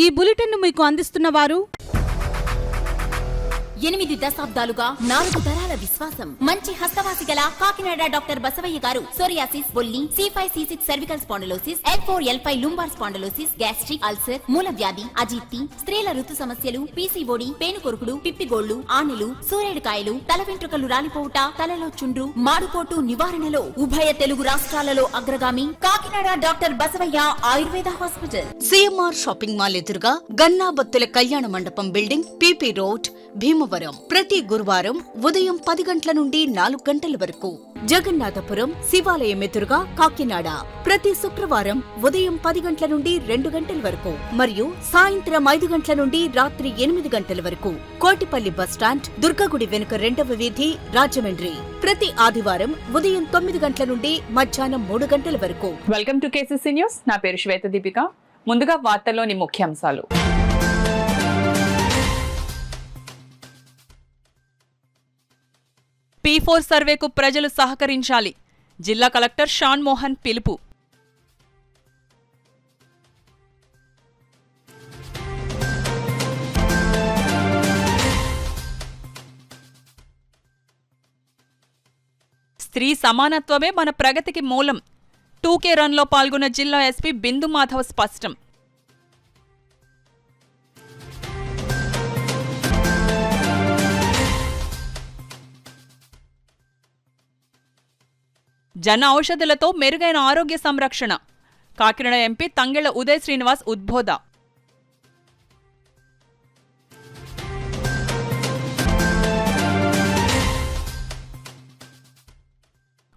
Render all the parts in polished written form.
ఈ బులెటిన్ మీకు అందిస్తున్న వారు 8 దశాబ్దాలుగా 4 తరాల విశ్వాసం. మంచి హస్తవాసి గల కాకినాడ డాక్టర్ బసవయ్య గారు సోరియాసిస్, బొల్లి, C5, C6 cervical spondylosis, L4, L5 lumbar spondylosis, gastric ulcer, మూల వ్యాధి, అజీర్తి, స్త్రీల ఋతు సమస్యలు, PCOD, పేనుకొరుకుడు, పిప్పిగోళ్లు, ఆనెలు, సూరేడుకాయలు, తల వెంట్రుకలు రాలిపోవుట, తలలో చుండ్రు, మాడుకోటు నివారణలో ఉభయ తెలుగు రాష్ట్రాలలో అగ్రగామి Kakinada doctor Basavaiah Ayurveda hospital. CMR shopping mall ఎదురుగా గన్నాబత్తుల కళ్యాణ మండపం బిల్డింగ్, PP రోడ్, భీమవరం. ప్రతి గురువారం ఉదయం 10 గంటల నుండి 4 గంటల వరకు. జగన్నాథపురం శివాలయం ఎదురుగా కాకినాడ ప్రతి శుక్రవారం ఉదయం 10 గంటల నుండి 2 గంటల వరకు మరియు సాయంత్రం 5 గంటల నుండి రాత్రి 8 గంటల వరకు. కోటిపల్లి బస్టాండ్, దుర్గగుడి వెనుక 2వ వీధి, రాజమండ్రి. ప్రతి ఆదివారం ఉదయం 9 గంటల నుండి మధ్యాహ్నం 3 గంటల వరకు. Welcome to KCC news. నా పేరు శ్వేత దీపిక. ముందుగా వార్తల్లోని ముఖ్యాంశాలు. P4 సర్వేకు ప్రజలు సహకరించాలి. జిల్లా కలెక్టర్ షాన్ మోహన్ పిలుపు. స్త్రీ సమానత్వమే మన ప్రగతికి మూలం. 2K రన్లో పాల్గొన్న జిల్లా SP బిందు మాధవ్ స్పష్టం. జన ఔషధులతో మెరుగైన ఆరోగ్య సంరక్షణ. కాకినాడ ఎంపీ తంగెళ్ల ఉదయ్ శ్రీనివాస్ ఉద్బోధ.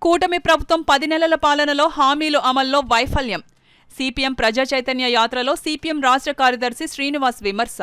కూటమి ప్రభుత్వం 10 నెలల పాలనలో హామీలు అమల్లో వైఫల్యం. CPM ప్రజా చైతన్య యాత్రలో CPM రాష్ట్ర కార్యదర్శి శ్రీనివాస్ విమర్శ.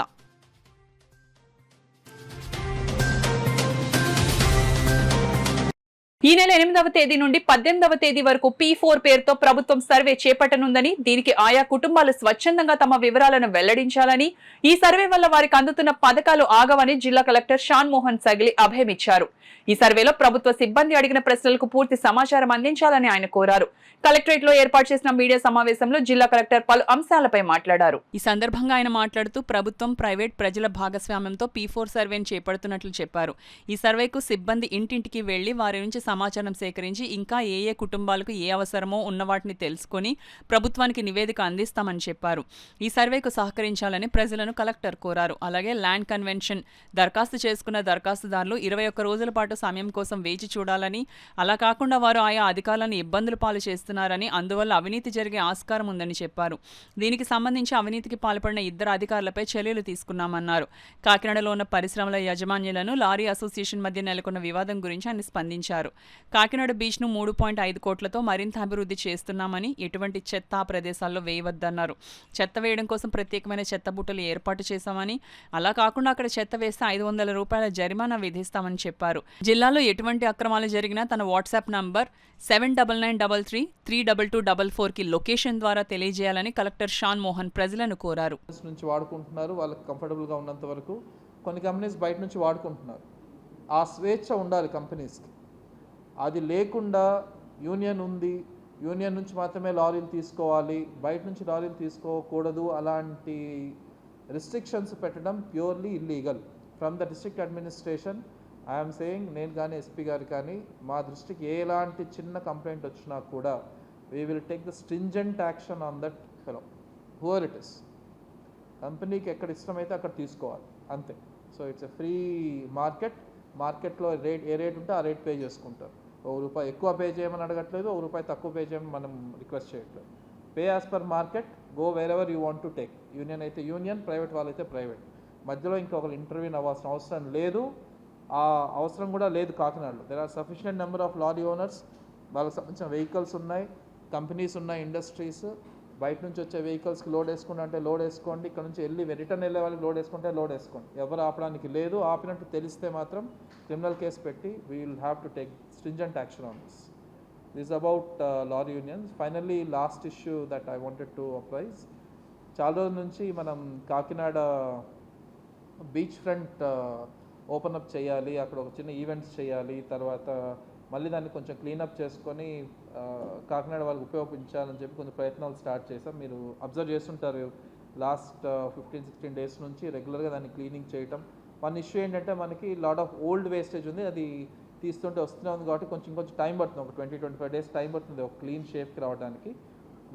ఈ నెల 8వ తేదీ నుండి 18వ తేదీ వరకు P4 పేరుతో ప్రభుత్వం సర్వే చేపట్టనుందని, దీనికి ఆయా కుటుంబాలు స్వచ్ఛందంగా తమ వివరాలను వెల్లడించాలని, ఈ సర్వే వల్ల వారికి అందుతున్న పథకాలు ఆగవని జిల్లా కలెక్టర్ షాన్ మోహన్ సగిలి అభయమిచ్చారు. ఈ సర్వేలో ప్రభుత్వ సిబ్బంది అడిగిన ప్రశ్నలకు పూర్తి సమాచారం అందించాలని ఆయన కోరారు. కలెక్టరేట్ లో ఏర్పాటు చేసిన మీడియా సమావేశంలో జిల్లా కలెక్టర్ పలు అంశాలపై మాట్లాడారు. ఈ సందర్భంగా ఆయన మాట్లాడుతూ ప్రభుత్వం, ప్రైవేట్, ప్రజల భాగస్వామ్యంతో P4 సర్వేను చేపడుతున్నట్లు చెప్పారు. ఈ సర్వేకు సిబ్బంది ఇంటింటికి వెళ్లి వారి నుంచి సమాచారం సేకరించి ఇంకా ఏ కుటుంబాలకు ఏ అవసరమో ఉన్న వాటిని తెలుసుకుని ప్రభుత్వానికి నివేదిక అందిస్తామని చెప్పారు. ఈ సర్వేకు సహకరించాలని ప్రజలను కలెక్టర్ కోరారు. అలాగే ల్యాండ్ కన్వెన్షన్ దరఖాస్తు చేసుకున్న దరఖాస్తుదారులు 21 రోజుల పాటు సమయం కోసం వేచి చూడాలని, అలా కాకుండా వారు ఆయా అధికారులను ఇబ్బందుల పాలు చేస్తున్నారని, అందువల్ల అవినీతి జరిగే ఆస్కారం ఉందని చెప్పారు. దీనికి సంబంధించి అవినీతికి పాల్పడిన 2 అధికారులపై చర్యలు తీసుకున్నామన్నారు. కాకినాడలో ఉన్న పరిశ్రమల యాజమాన్యాలను లారీ అసోసియేషన్ మధ్య నెలకొన్న వివాదం గురించి ఆయన స్పందించారు. కాకినాడ బీచ్ను 3.5 కోట్లతో మరింత అభివృద్ధి చేస్తున్నామని, ఎటువంటి చెత్త ఆ ప్రదేశాల్లో వేయవద్దన్నారు. చెత్త వేయడం కోసం ప్రత్యేకమైన చెత్త బుట్టలు ఏర్పాటు చేశామని, అలా కాకుండా అక్కడ చెత్త వేస్తే 500 రూపాయల జరిమానా విధిస్తామని చెప్పారు. జిల్లాలో ఎటువంటి అక్రమాలు జరిగినా తన వాట్సాప్ నంబర్ 7993332244కి లొకేషన్ ద్వారా తెలియజేయాలని కలెక్టర్ షాన్ మోహన్ ప్రజలను కోరారు. నుంచి వాడుకుంటున్నారు, వాళ్ళకి కంఫర్టబుల్గా ఉన్నంత వరకు. కొన్ని కంపెనీస్ బయట నుంచి వాడుకుంటున్నారు. ఆ స్వేచ్ఛ ఉండాలి కంపెనీస్కి. అది లేకుండా యూనియన్ ఉంది, యూనియన్ నుంచి మాత్రమే లారీలు తీసుకోవాలి, బయట నుంచి లారీలు తీసుకోకూడదు, అలాంటి రిస్ట్రిక్షన్స్ పెట్టడం purely illegal. From the district administration I'm saying, నేను కానీ SP గారు కానీ మా దృష్టికి ఎలాంటి చిన్న కంప్లైంట్ వచ్చినా కూడా we will take the stringent action on that fellow, whoever it is. కంపెనీకి ఎక్కడ ఇష్టమైతే అక్కడ తీసుకోవాలి, అంతే. సో ఇట్స్ ఎ ఫ్రీ మార్కెట్లో రేట్ ఏ రేట్ ఉంటే ఆ రేట్ పే చేసుకుంటారు. ₹1 ఎక్కువ పే చేయమని అడగట్లేదు, ₹1 తక్కువ పే చేయమని మనం రిక్వెస్ట్ చేయట్లేదు. Pay as per market, go where ever you want to take. Union అయితే యూనియన్, ప్రైవేట్ వాళ్ళైతే ప్రైవేట్. మధ్యలో ఇంకొకరు ఇంటర్వ్యూని అవ్వాల్సిన అవసరం లేదు, ఆ అవసరం కూడా లేదు. కాకినాడలో there are sufficient number of lorry owners, వాళ్ళకి సంబంధించిన వెహికల్స్ ఉన్నాయి, కంపెనీస్ ఉన్నాయి, ఇండస్ట్రీస్. బయట నుంచి వచ్చే వెహికల్స్కి లోడ్ వేసుకుంటే అంటే లోడ్ వేసుకోండి, ఇక్కడ నుంచి రిటర్న్ వెళ్ళే వాళ్ళకి లోడ్ వేసుకుంటే లోడ్ వేసుకోండి. ఎవరు ఆపడానికి లేదు. ఆపినట్టు తెలిస్తే మాత్రం క్రిమినల్ కేసు పెట్టి we will have to take stringent action on this. This about lorry unions. Finally last issue that I wanted to appraise. చాలా రోజుల నుంచి మనం Kakinada beach front open up చేయాలి, అక్కడ ఒక చిన్న ఈవెంట్స్ చేయాలి, తర్వాత మళ్ళీ దాన్ని కొంచెం క్లీనప్ చేసుకొని కాకినాడ వాళ్ళకి ఉపయోగించాలని చెప్పి కొన్ని ప్రయత్నాలు స్టార్ట్ చేసాం. మీరు అబ్జర్వ్ చేస్తుంటారు లాస్ట్ 15-16 డేస్ నుంచి రెగ్యులర్గా దాన్ని క్లీనింగ్ చేయటం. వన్ ఇష్యూ ఏంటంటే మనకి లాట్ ఆఫ్ ఓల్డ్ వేస్టేజ్ ఉంది, అది తీస్తుంటే వస్తూనే ఉంది కాబట్టి కొంచెం టైం పడుతుంది, ఒక 20-25 డేస్ టైం పడుతుంది ఒక క్లీన్ షేప్కి రావడానికి.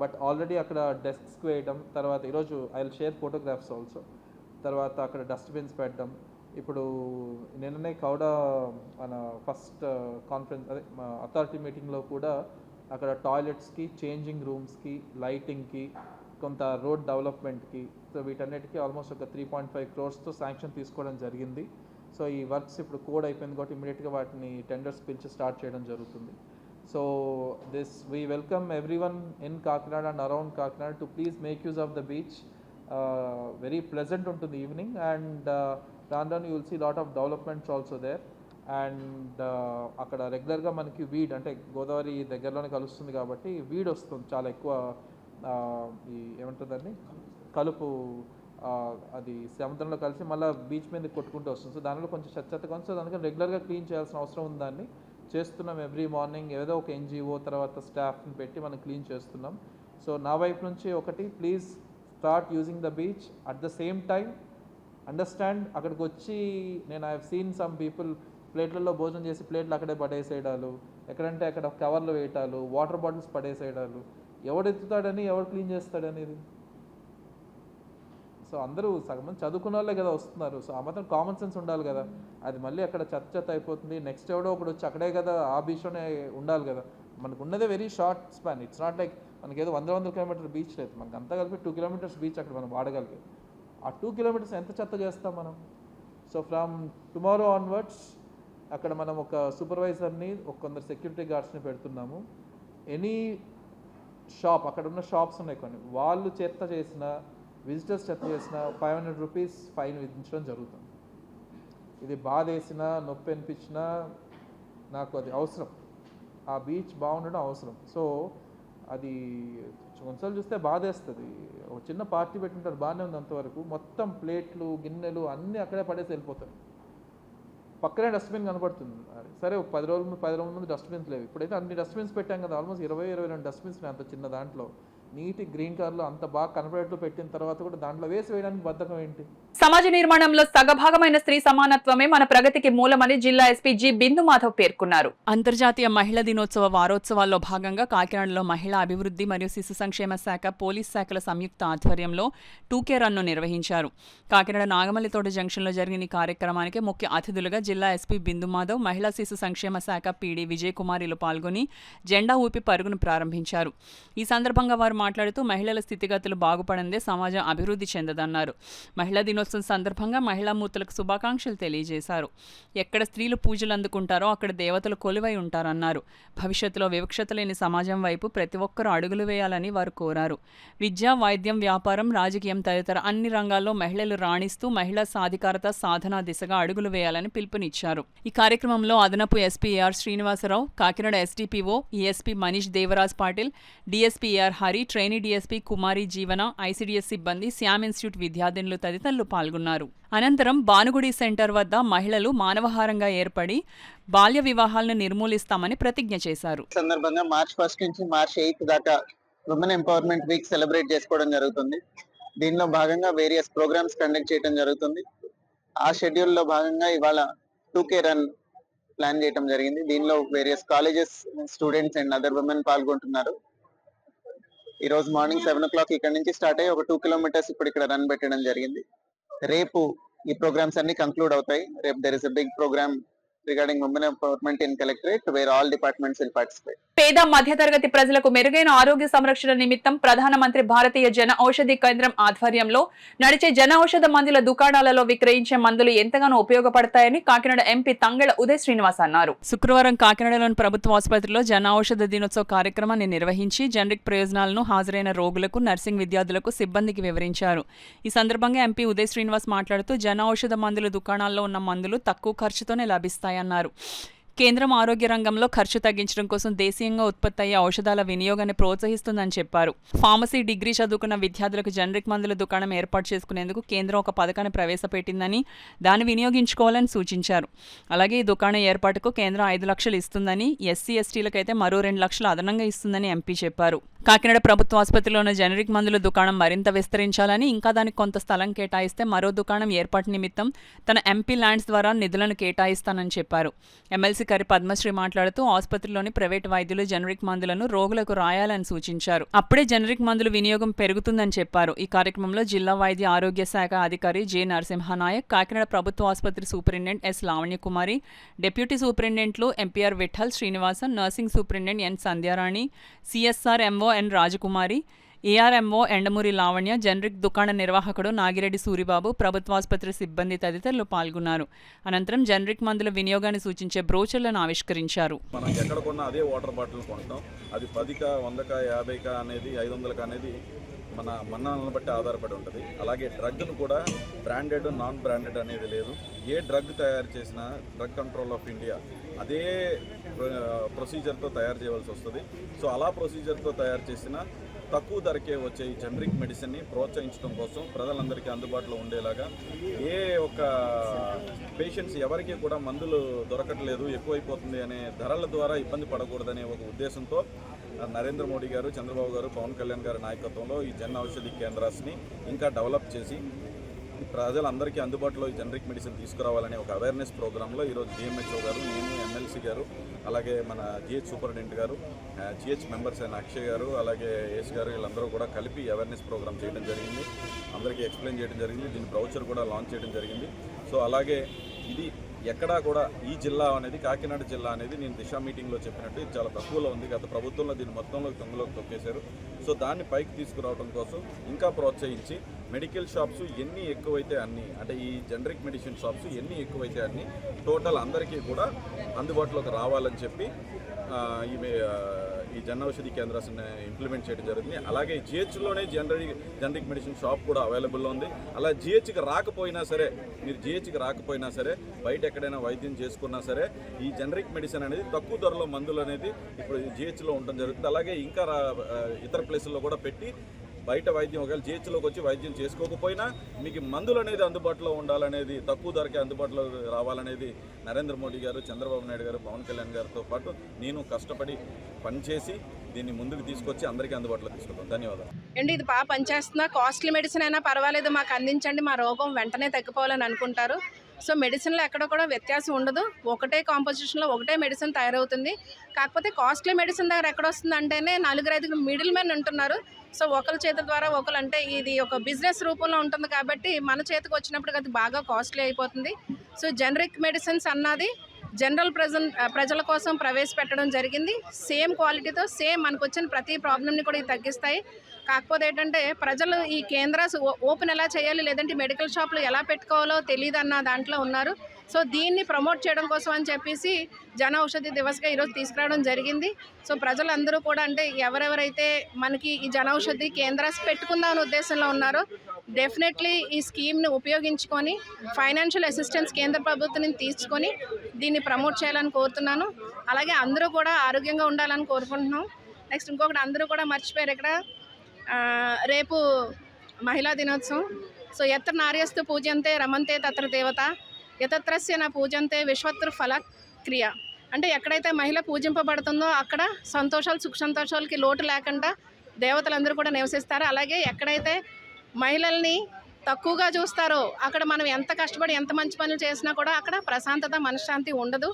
బట్ ఆల్రెడీ అక్కడ డెస్క్స్ వేయడం, తర్వాత ఈరోజు I will share photographs also, తర్వాత అక్కడ డస్ట్బిన్స్ పెట్టడం. ఇప్పుడు నిన్ననే కౌడ మన ఫస్ట్ కాన్ఫరెన్స్ అదే అథారిటీ మీటింగ్లో కూడా అక్కడ టాయిలెట్స్కి, చేంజింగ్ రూమ్స్కి, లైటింగ్కి, కొంత రోడ్ డెవలప్మెంట్కి, సో వీటన్నిటికీ ఆల్మోస్ట్ ఒక 3.5 crores శాంక్షన్ తీసుకోవడం జరిగింది. సో ఈ వర్క్స్ ఇప్పుడు కోడ్ అయిపోయింది కాబట్టి ఇమీడియట్గా వాటిని టెండర్స్ పిలిచి స్టార్ట్ చేయడం జరుగుతుంది. So we welcome everyone in Kakinada and around Kakinada to please make use of the beach. Very pleasant ఉంటుంది ఈవినింగ్, అండ్ దాని you will see lot of developments also there. And అక్కడ రెగ్యులర్గా మనకి weed అంటే గోదావరి దగ్గరలోనే కలుస్తుంది కాబట్టి వీడ్ వస్తుంది చాలా ఎక్కువ, ఈ ఏమంటుందండి కలుపు, అది సముద్రంలో కలిసి మళ్ళీ బీచ్ మీద కొట్టుకుంటూ వస్తుంది. సో దానిలో కొంచెం చెత్తగా ఉంది, సో దానికని రెగ్యులర్గా క్లీన్ చేయాల్సిన అవసరం ఉంది. దాన్ని చేస్తున్నాం ఎవ్రీ మార్నింగ్, ఏదో ఒక NGO తర్వాత స్టాఫ్ని పెట్టి మనం క్లీన్ చేస్తున్నాం. సో నా వైపు నుంచి ఒకటి, please start using the beach. At the same time understand, అక్కడికి వచ్చి నేను I have seen some people ప్లేట్లలో భోజనం చేసి ప్లేట్లు అక్కడే పడేసేయడాలు, ఎక్కడంటే అక్కడ కవర్లు వేయటాలు, వాటర్ బాటిల్స్ పడేసేయడాలు. ఎవడు ఎత్తుతాడని, ఎవడు క్లీన్ చేస్తాడనేది. సో అందరూ సగం మంది చదువుకున్న వాళ్ళే కదా వస్తున్నారు, సో ఆ మాత్రం కామన్ సెన్స్ ఉండాలి కదా. అది మళ్ళీ అక్కడ చెత్త అయిపోతుంది, నెక్స్ట్ ఎవడో ఒకడు వచ్చి అక్కడే కదా ఆ బీచ్లోనే ఉండాలి కదా. మనకు ఉన్నదే very short span, it's not like మనకి ఏదో 100 కిలోమీటర్ బీచ్ లేదు, మనకు అంతా కలిపి 2 kilometers బీచ్ అక్కడ మనం వాడగలిగాం. ఆ 2 kilometers ఎంత చెత్త చేస్తాం మనం. సో ఫ్రమ్ టుమారో ఆన్వర్డ్స్ అక్కడ మనం ఒక సూపర్వైజర్ని, కొందరు సెక్యూరిటీ గార్డ్స్ని పెడుతున్నాము. ఎనీ షాప్, అక్కడ ఉన్న షాప్స్ ఉన్నాయి కొన్ని, వాళ్ళు చెత్త చేసిన, విజిటర్స్ చెత్త చేసిన 500 rupees ఫైన్ విధించడం జరుగుతుంది. ఇది బాధ వేసినా, నొప్పి అనిపించినా నాకు అది అవసరం, ఆ బీచ్ బాగుండడం అవసరం. సో అది కొన్నిసార్లు చూస్తే బాధ వేస్తుంది. ఒక చిన్న పార్టీ పెట్టుంటారు, బాగానే ఉంది అంతవరకు, మొత్తం ప్లేట్లు, గిన్నెలు అన్నీ అక్కడే పడేసి వెళ్ళిపోతారు. పక్కనే డస్ట్బిన్ కనబడుతుంది, సరే 10 రోజుల ముందు డస్ట్బిన్స్ లేవు, ఇప్పుడైతే అన్ని డస్ట్బిన్స్ పెట్టాం కదా, ఆల్మోస్ట్ 22 డస్ట్బిన్స్ అంత చిన్న దాంట్లో, నీటి గ్రీన్ కలర్లో అంత బాగా కనపడేట్లు పెట్టిన తర్వాత కూడా దాంట్లో వేయడానికి బద్ధకం ఏంటి? సమాజ నిర్మాణంలో సగభాగమైన స్త్రీ సమానత్వమే మన ప్రగతికి మూలమని జిల్లా ఎస్పీ జి బిందు మాధవ్ పేర్కొన్నారు. అంతర్జాతీయ మహిళా దినోత్సవ వారోత్సవాల్లో భాగంగా కాకినాడలో మహిళా అభివృద్ధి మరియు శిశు సంక్షేమ శాఖ, పోలీస్ శాఖల సంయుక్త ఆధ్వర్యంలో 2K రన్ను నిర్వహించారు. కాకినాడ నాగమల్లితోట జంక్షన్లో జరిగిన ఈ కార్యక్రమానికి ముఖ్య అతిథులుగా జిల్లా ఎస్పీ బిందు మాధవ్, మహిళా శిశు సంక్షేమ శాఖ పీడీ విజయ్ కుమారిలు పాల్గొని జెండా ఊపి పరుగును ప్రారంభించారు. ఈ సందర్భంగా వారు మాట్లాడుతూ మహిళల స్థితిగతులు బాగుపడందే సమాజం అభివృద్ధి చెందదన్నారు. మహిళా దినోత్సవం సందర్భంగా మహిళా మూర్తులకు శుభాకాంక్షలు తెలియజేశారు. ఎక్కడ స్త్రీలు పూజలు అందుకుంటారో అక్కడ దేవతలు కొలువై ఉంటారన్నారు. భవిష్యత్తులో వివక్షత లేని సమాజం వైపు ప్రతి ఒక్కరూ అడుగులు వేయాలని వారు కోరారు. విద్య, వైద్యం, వ్యాపారం, రాజకీయం తదితర అన్ని రంగాల్లో మహిళలు రాణిస్తూ మహిళా సాధికారత సాధనా దిశగా అడుగులు వేయాలని పిలుపునిచ్చారు. ఈ కార్యక్రమంలో అదనపు SP AR Srinivasarao, Kakinada SDPO ESP Manish Devaraj Patil, DSP AR Hari, trainee DSP Kumari Jeevana, ICDS సిబ్బంది, శ్యామ్ ఇన్స్టిట్యూట్ విద్యార్థినులు తదితరులు పాల్గొన్నారు. అనంతరం భానుగుడి సెంటర్ వద్ద మహిళలు మానవహారంగా ఏర్పడి బాల్య వివాహాలను నిర్మూలిస్తామని ప్రతిజ్ఞ చేశారు. సందర్భంగా March 1 నుంచి March 8 దాకా ఉమెన్ ఎంపవర్మెంట్ వీక్ సెలబ్రేట్ చేసుకోవడం జరుగుతుంది. దీనిలో భాగంగా వేరియస్ ప్రోగ్రామ్స్ కండక్ట్ చేయడం జరుగుతుంది. ఆ షెడ్యూల్ లో భాగంగా ఇవాళ 2K రన్ ప్లాన్ చేయడం జరిగింది. దీనిలో various colleges students and other women పాల్గొంటున్నారు. ఈ రోజు మార్నింగ్ 7 o'clock ఇక్కడ నుంచి స్టార్ట్ అయ్యి ఒక 2 kilometers ఇప్పుడు ఇక్కడ రన్ పెట్టడం జరిగింది. రేపు ఈ ప్రోగ్రామ్స్ అన్ని కంక్లూడ్ అవుతాయి. రేపు there is a big program regarding women empowerment in collectorate where all departments will participate. పేద మధ్యతరగతి ప్రజలకు మెరుగైన ఆరోగ్య సంరక్షణ నిమిత్తం ప్రధానమంత్రి భారతీయ జన ఔషధి కేంద్రం ఆధ్వర్యంలో నడిచే జన ఔషధ మందుల దుకాణాలలో విక్రయించే మందులు ఎంతగానో ఉపయోగపడతాయని కాకినాడ ఎంపీ తంగెళ్ల ఉదయ్ శ్రీనివాస్ అన్నారు. శుక్రవారం కాకినాడలోని ప్రభుత్వ ఆసుపత్రిలో జన ఔషధ దినోత్సవ కార్యక్రమాన్ని నిర్వహించి జనరిక్ ప్రయోజనాలను హాజరైన రోగులకు, నర్సింగ్ విద్యార్థులకు, సిబ్బందికి వివరించారు. ఈ సందర్భంగా ఎంపీ ఉదయ్ శ్రీనివాస్ మాట్లాడుతూ జన ఔషధ మందుల దుకాణాల్లో ఉన్న మందులు తక్కువ ఖర్చుతోనే లభిస్తాయన్నారు. కేంద్రం ఆరోగ్య రంగంలో ఖర్చు తగ్గించడం కోసం దేశీయంగా ఉత్పత్తి అయ్యే ఔషధాల వినియోగాన్ని ప్రోత్సహిస్తుందని చెప్పారు. ఫార్మసీ డిగ్రీ చదువుకున్న విద్యార్థులకు జనరిక్ మందుల దుకాణం ఏర్పాటు చేసుకునేందుకు కేంద్రం ఒక పథకాన్ని ప్రవేశపెట్టిందని, దాన్ని వినియోగించుకోవాలని సూచించారు. అలాగే ఈ దుకాణం ఏర్పాటుకు కేంద్రం 5 లక్షలు ఇస్తుందని, SC STలకైతే మరో 2 లక్షలు అదనంగా ఇస్తుందని ఎంపీ చెప్పారు. కాకినాడ ప్రభుత్వ ఆసుపత్రిలోని జనరిక్ మందుల దుకాణం మరింత విస్తరించాలని, ఇంకా దానికి కొంత స్థలం కేటాయిస్తే మరో దుకాణం ఏర్పాటు నిమిత్తం తన ఎంపీ ల్యాండ్స్ ద్వారా నిధులను కేటాయిస్తానని చెప్పారు. ఎమ్మెల్సీ కరి పద్మశ్రీ మాట్లాడుతూ ఆసుపత్రిలోని ప్రైవేటు వైద్యులు జనరిక్ మందులను రోగులకు రాయాలని సూచించారు. అప్పుడే జనరిక్ మందుల వినియోగం పెరుగుతుందని చెప్పారు. ఈ కార్యక్రమంలో జిల్లా వైద్య ఆరోగ్య శాఖ అధికారి జె నరసింహనాయక్, కాకినాడ ప్రభుత్వ ఆసుపత్రి సూపరింటెండెంట్ ఎస్ లావణ్యకుమారి, డిప్యూటీ సూపరింటెండెంట్లు MPR Vittal Srinivasan, nursing superintendent N Sandhyarani, CSR MO N Rajakumari, ARMO Endamuri Lavanya, generic దుకాణ నిర్వాహకుడు నాగిరెడ్డి సూరిబాబు, ప్రభుత్వాసుపత్రి సిబ్బంది తదితరులు పాల్గొన్నారు. అనంతరం జనరిక్ మందుల వినియోగాన్ని సూచించే బ్రోచర్లను ఆవిష్కరించారు. మనం ఎక్కడ కొన్నా అదే వాటర్ బాటిల్ కొంటాం. అది 10కా 100కా 50కా అనేది 500కా అనేది మన మన్నాలను బట్టి ఆధారపడి ఉంటుంది. అలాగే డ్రగ్ను కూడా బ్రాండెడ్ నాన్ బ్రాండెడ్ అనేది లేదు. ఏ డ్రగ్ తయారు చేసినా డ్రగ్ కంట్రోల్ ఆఫ్ ఇండియా అదే ప్రొసీజర్తో తయారు చేయవలసి వస్తుంది. సో అలా ప్రొసీజర్తో తయారు చేసిన తక్కువ ధరకే వచ్చే ఈ జనరిక్ మెడిసిన్ని ప్రోత్సహించడం కోసం ప్రజలందరికీ అందుబాటులో ఉండేలాగా, ఏ ఒక్క పేషెంట్స్ ఎవరికి కూడా మందులు దొరకట్లేదు, ఎక్కువైపోతుంది అనే ధరల ద్వారా ఇబ్బంది పడకూడదనే ఒక ఉద్దేశంతో నరేంద్ర మోడీ గారు, చంద్రబాబు గారు, పవన్ కళ్యాణ్ గారి నాయకత్వంలో ఈ జన్ ఔషధి కేంద్రాన్ని ఇంకా డెవలప్ చేసి ప్రజలందరికీ అందుబాటులో ఈ జనరిక్ మెడిసిన్ తీసుకురావాలనే ఒక అవేర్నెస్ ప్రోగ్రాంలో ఈరోజు డిఎంహెచ్ఓ గారు, నేను, ఎమ్మెల్సీ గారు, అలాగే మన జిహెచ్ సూపరింటెండెంట్ గారు, జిహెచ్ మెంబర్స్ అయిన అక్షయ్ గారు, అలాగే ఏస్ గారు, వీళ్ళందరూ కూడా కలిపి అవేర్నెస్ ప్రోగ్రామ్ చేయడం జరిగింది. అందరికీ ఎక్స్ప్లెయిన్ చేయడం జరిగింది. దీని బ్రౌచర్ కూడా లాంచ్ చేయడం జరిగింది. సో అలాగే ఇది ఎక్కడా కూడా ఈ జిల్లా అనేది, కాకినాడ జిల్లా అనేది నేను దిశా మీటింగ్లో చెప్పినట్టు ఇది చాలా తక్కువలో ఉంది. గత ప్రభుత్వంలో దీన్ని మొత్తంలో తొంగలోకి తొక్కేశారు. సో దాన్ని పైకి తీసుకురావడం కోసం ఇంకా ప్రోత్సహించి మెడికల్ షాప్స్ ఎన్ని ఎక్కువైతే అన్ని, అంటే ఈ జనరిక్ మెడిసిన్ షాప్స్ ఎన్ని ఎక్కువైతే అన్ని టోటల్ అందరికీ కూడా అందుబాటులోకి రావాలని చెప్పి ఈ జన్ ఔషధి కేంద్రాన్ని ఇంప్లిమెంట్ చేయడం జరిగింది. అలాగే జిహెచ్లోనే జనరిక్ మెడిసిన్ షాప్ కూడా అవైలబుల్లో ఉంది. అలా జిహెచ్కి రాకపోయినా సరే, మీరు జిహెచ్కి రాకపోయినా సరే, బయట ఎక్కడైనా వైద్యం చేసుకున్నా సరే ఈ జనరిక్ మెడిసిన్ అనేది తక్కువ ధరలో మందులు అనేది ఇప్పుడు జిహెచ్లో ఉండడం జరుగుతుంది. అలాగే ఇంకా ఇతర ప్లేసుల్లో కూడా పెట్టి బయట వైద్యం ఒకవేళ జిహెచ్లోకి వచ్చి వైద్యం చేసుకోకపోయినా మీకు మందులు అనేది అందుబాటులో ఉండాలనేది, తక్కువ ధరకే అందుబాటులో రావాలనేది నరేంద్ర మోడీ గారు, చంద్రబాబు నాయుడు గారు, పవన్ కళ్యాణ్ గారితో పాటు నేను కష్టపడి పనిచేసి దీన్ని ముందుకు తీసుకొచ్చి అందరికీ అందుబాటులో తీసుకుంటాం. ధన్యవాదాలు. అండి, ఇది బాగా పనిచేస్తున్నా, కాస్ట్లీ మెడిసిన్ అయినా పర్వాలేదు మాకు అందించండి, మా రోగం వెంటనే తగ్గిపోవాలని అనుకుంటారు. సో మెడిసిన్లో ఎక్కడ కూడా వ్యత్యాసం ఉండదు. ఒకటే కాంపోజిషన్లో ఒకటే మెడిసిన్ తయారవుతుంది. కాకపోతే కాస్ట్లీ మెడిసిన్ దగ్గర ఎక్కడ వస్తుంది అంటేనే 4-5 మిడిల్ మెన్ ఉంటున్నారు. సో ఒకరి చేతి ద్వారా ఒకరు, అంటే ఇది ఒక బిజినెస్ రూపంలో ఉంటుంది కాబట్టి మన చేతికి వచ్చినప్పుడు అది బాగా కాస్ట్లీ అయిపోతుంది. సో జనరిక్ మెడిసిన్స్ అన్నది జనరల్ ప్రజల కోసం ప్రవేశపెట్టడం జరిగింది. సేమ్ క్వాలిటీతో సేమ్ మనకు వచ్చిన ప్రతి ప్రాబ్లమ్ని కూడా ఇది తగ్గిస్తాయి. కాకపోతే ఏంటంటే ప్రజలు ఈ కేంద్రాలు ఓపెన్ ఎలా చేయాలి, లేదంటే మెడికల్ షాపులు ఎలా పెట్టుకోవాలో తెలియదన్న దాంట్లో ఉన్నారు. సో దీన్ని ప్రమోట్ చేయడం కోసం అని చెప్పేసి జన ఔషధి దివస్గా ఈరోజు తీసుకురావడం జరిగింది. సో ప్రజలందరూ కూడా, అంటే ఎవరెవరైతే మనకి ఈ జన ఔషధి కేంద్రాస్ పెట్టుకుందామనే ఉద్దేశంలో ఉన్నారో డెఫినెట్లీ ఈ స్కీమ్ని ఉపయోగించుకొని ఫైనాన్షియల్ అసిస్టెన్స్ కేంద్ర ప్రభుత్వం నుంచి తీసుకొని దీన్ని ప్రమోట్ చేయాలని కోరుతున్నాను. అలాగే అందరూ కూడా ఆరోగ్యంగా ఉండాలని కోరుకుంటున్నాం. నెక్స్ట్ ఇంకొకటి, అందరూ కూడా మర్చిపోయారు, ఇక్కడ రేపు మహిళా దినోత్సవం. సో ఎత్ర నార్యస్తు పూజంతే రమంతే తత్ర దేవత, యతత్రస్య నా పూజంతే విశ్వత్ర ఫల క్రియ. అంటే ఎక్కడైతే మహిళ పూజింపబడుతుందో అక్కడ సంతోషాలు, సుఖ సంతోషాలకి లోటు లేకుండా దేవతలందరూ కూడా నివసిస్తారు. అలాగే ఎక్కడైతే మహిళల్ని తక్కువగా చూస్తారో అక్కడ మనం ఎంత కష్టపడి ఎంత మంచి పనులు చేసినా కూడా అక్కడ ప్రశాంతత, మనశ్శాంతి ఉండదు.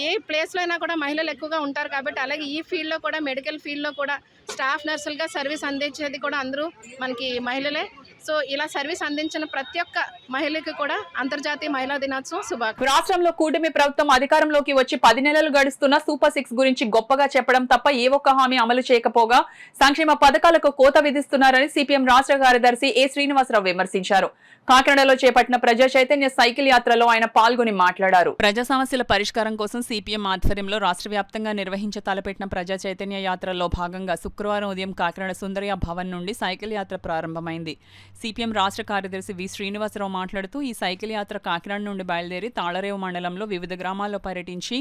ఏ ప్లేస్లో అయినా కూడా మహిళలు ఎక్కువగా ఉంటారు కాబట్టి, అలాగే ఈ ఫీల్డ్లో కూడా, మెడికల్ ఫీల్డ్లో కూడా స్టాఫ్ నర్సులుగా సర్వీస్ అందించేది కూడా అందరూ మనకి మహిళలే. సో ఇలా సర్వీస్ అందించిన ప్రతి ఒక్క మహిళకి కూడా అంతర్జాతీయ మహిళా దినోత్సవం శుభాకాంక్షలు. రాష్ట్రంలో కూటమి ప్రభుత్వం అధికారంలోకి వచ్చి 10 నెలలు గడుస్తున్న సూపర్ 6 గురించి గొప్పగా చెప్పడం తప్ప ఏ ఒక్క హామీ అమలు చేయకపోగా సంక్షేమ పథకాలకు కోత విధిస్తున్నారని సిపిఎం రాష్ట్ర కార్యదర్శి ఏ శ్రీనివాసరావు విమర్శించారు. కాకినాడలో చేపట్టిన ప్రజా చైతన్య సైకిల్ యాత్రలో ఆయన పాల్గొని మాట్లాడారు. ప్రజా సమస్యల పరిష్కారం కోసం సిపిఎం ఆధ్వర్యంలో రాష్ట్ర వ్యాప్తంగా నిర్వహించ తలపెట్టిన ప్రజా చైతన్య యాత్రలో భాగంగా శుక్రవారం ఉదయం కాకినాడ సుందరయ్య భవన్ నుండి సైకిల్ యాత్ర ప్రారంభమైంది. సిపిఎం రాష్ట్ర కార్యదర్శి వి శ్రీనివాసరావు మాట్లాడుతూ ఈ సైకిల్ యాత్ర కాకినాడ నుండి బయలుదేరి తాళరేవు మండలంలో వివిధ గ్రామాల్లో పర్యటించి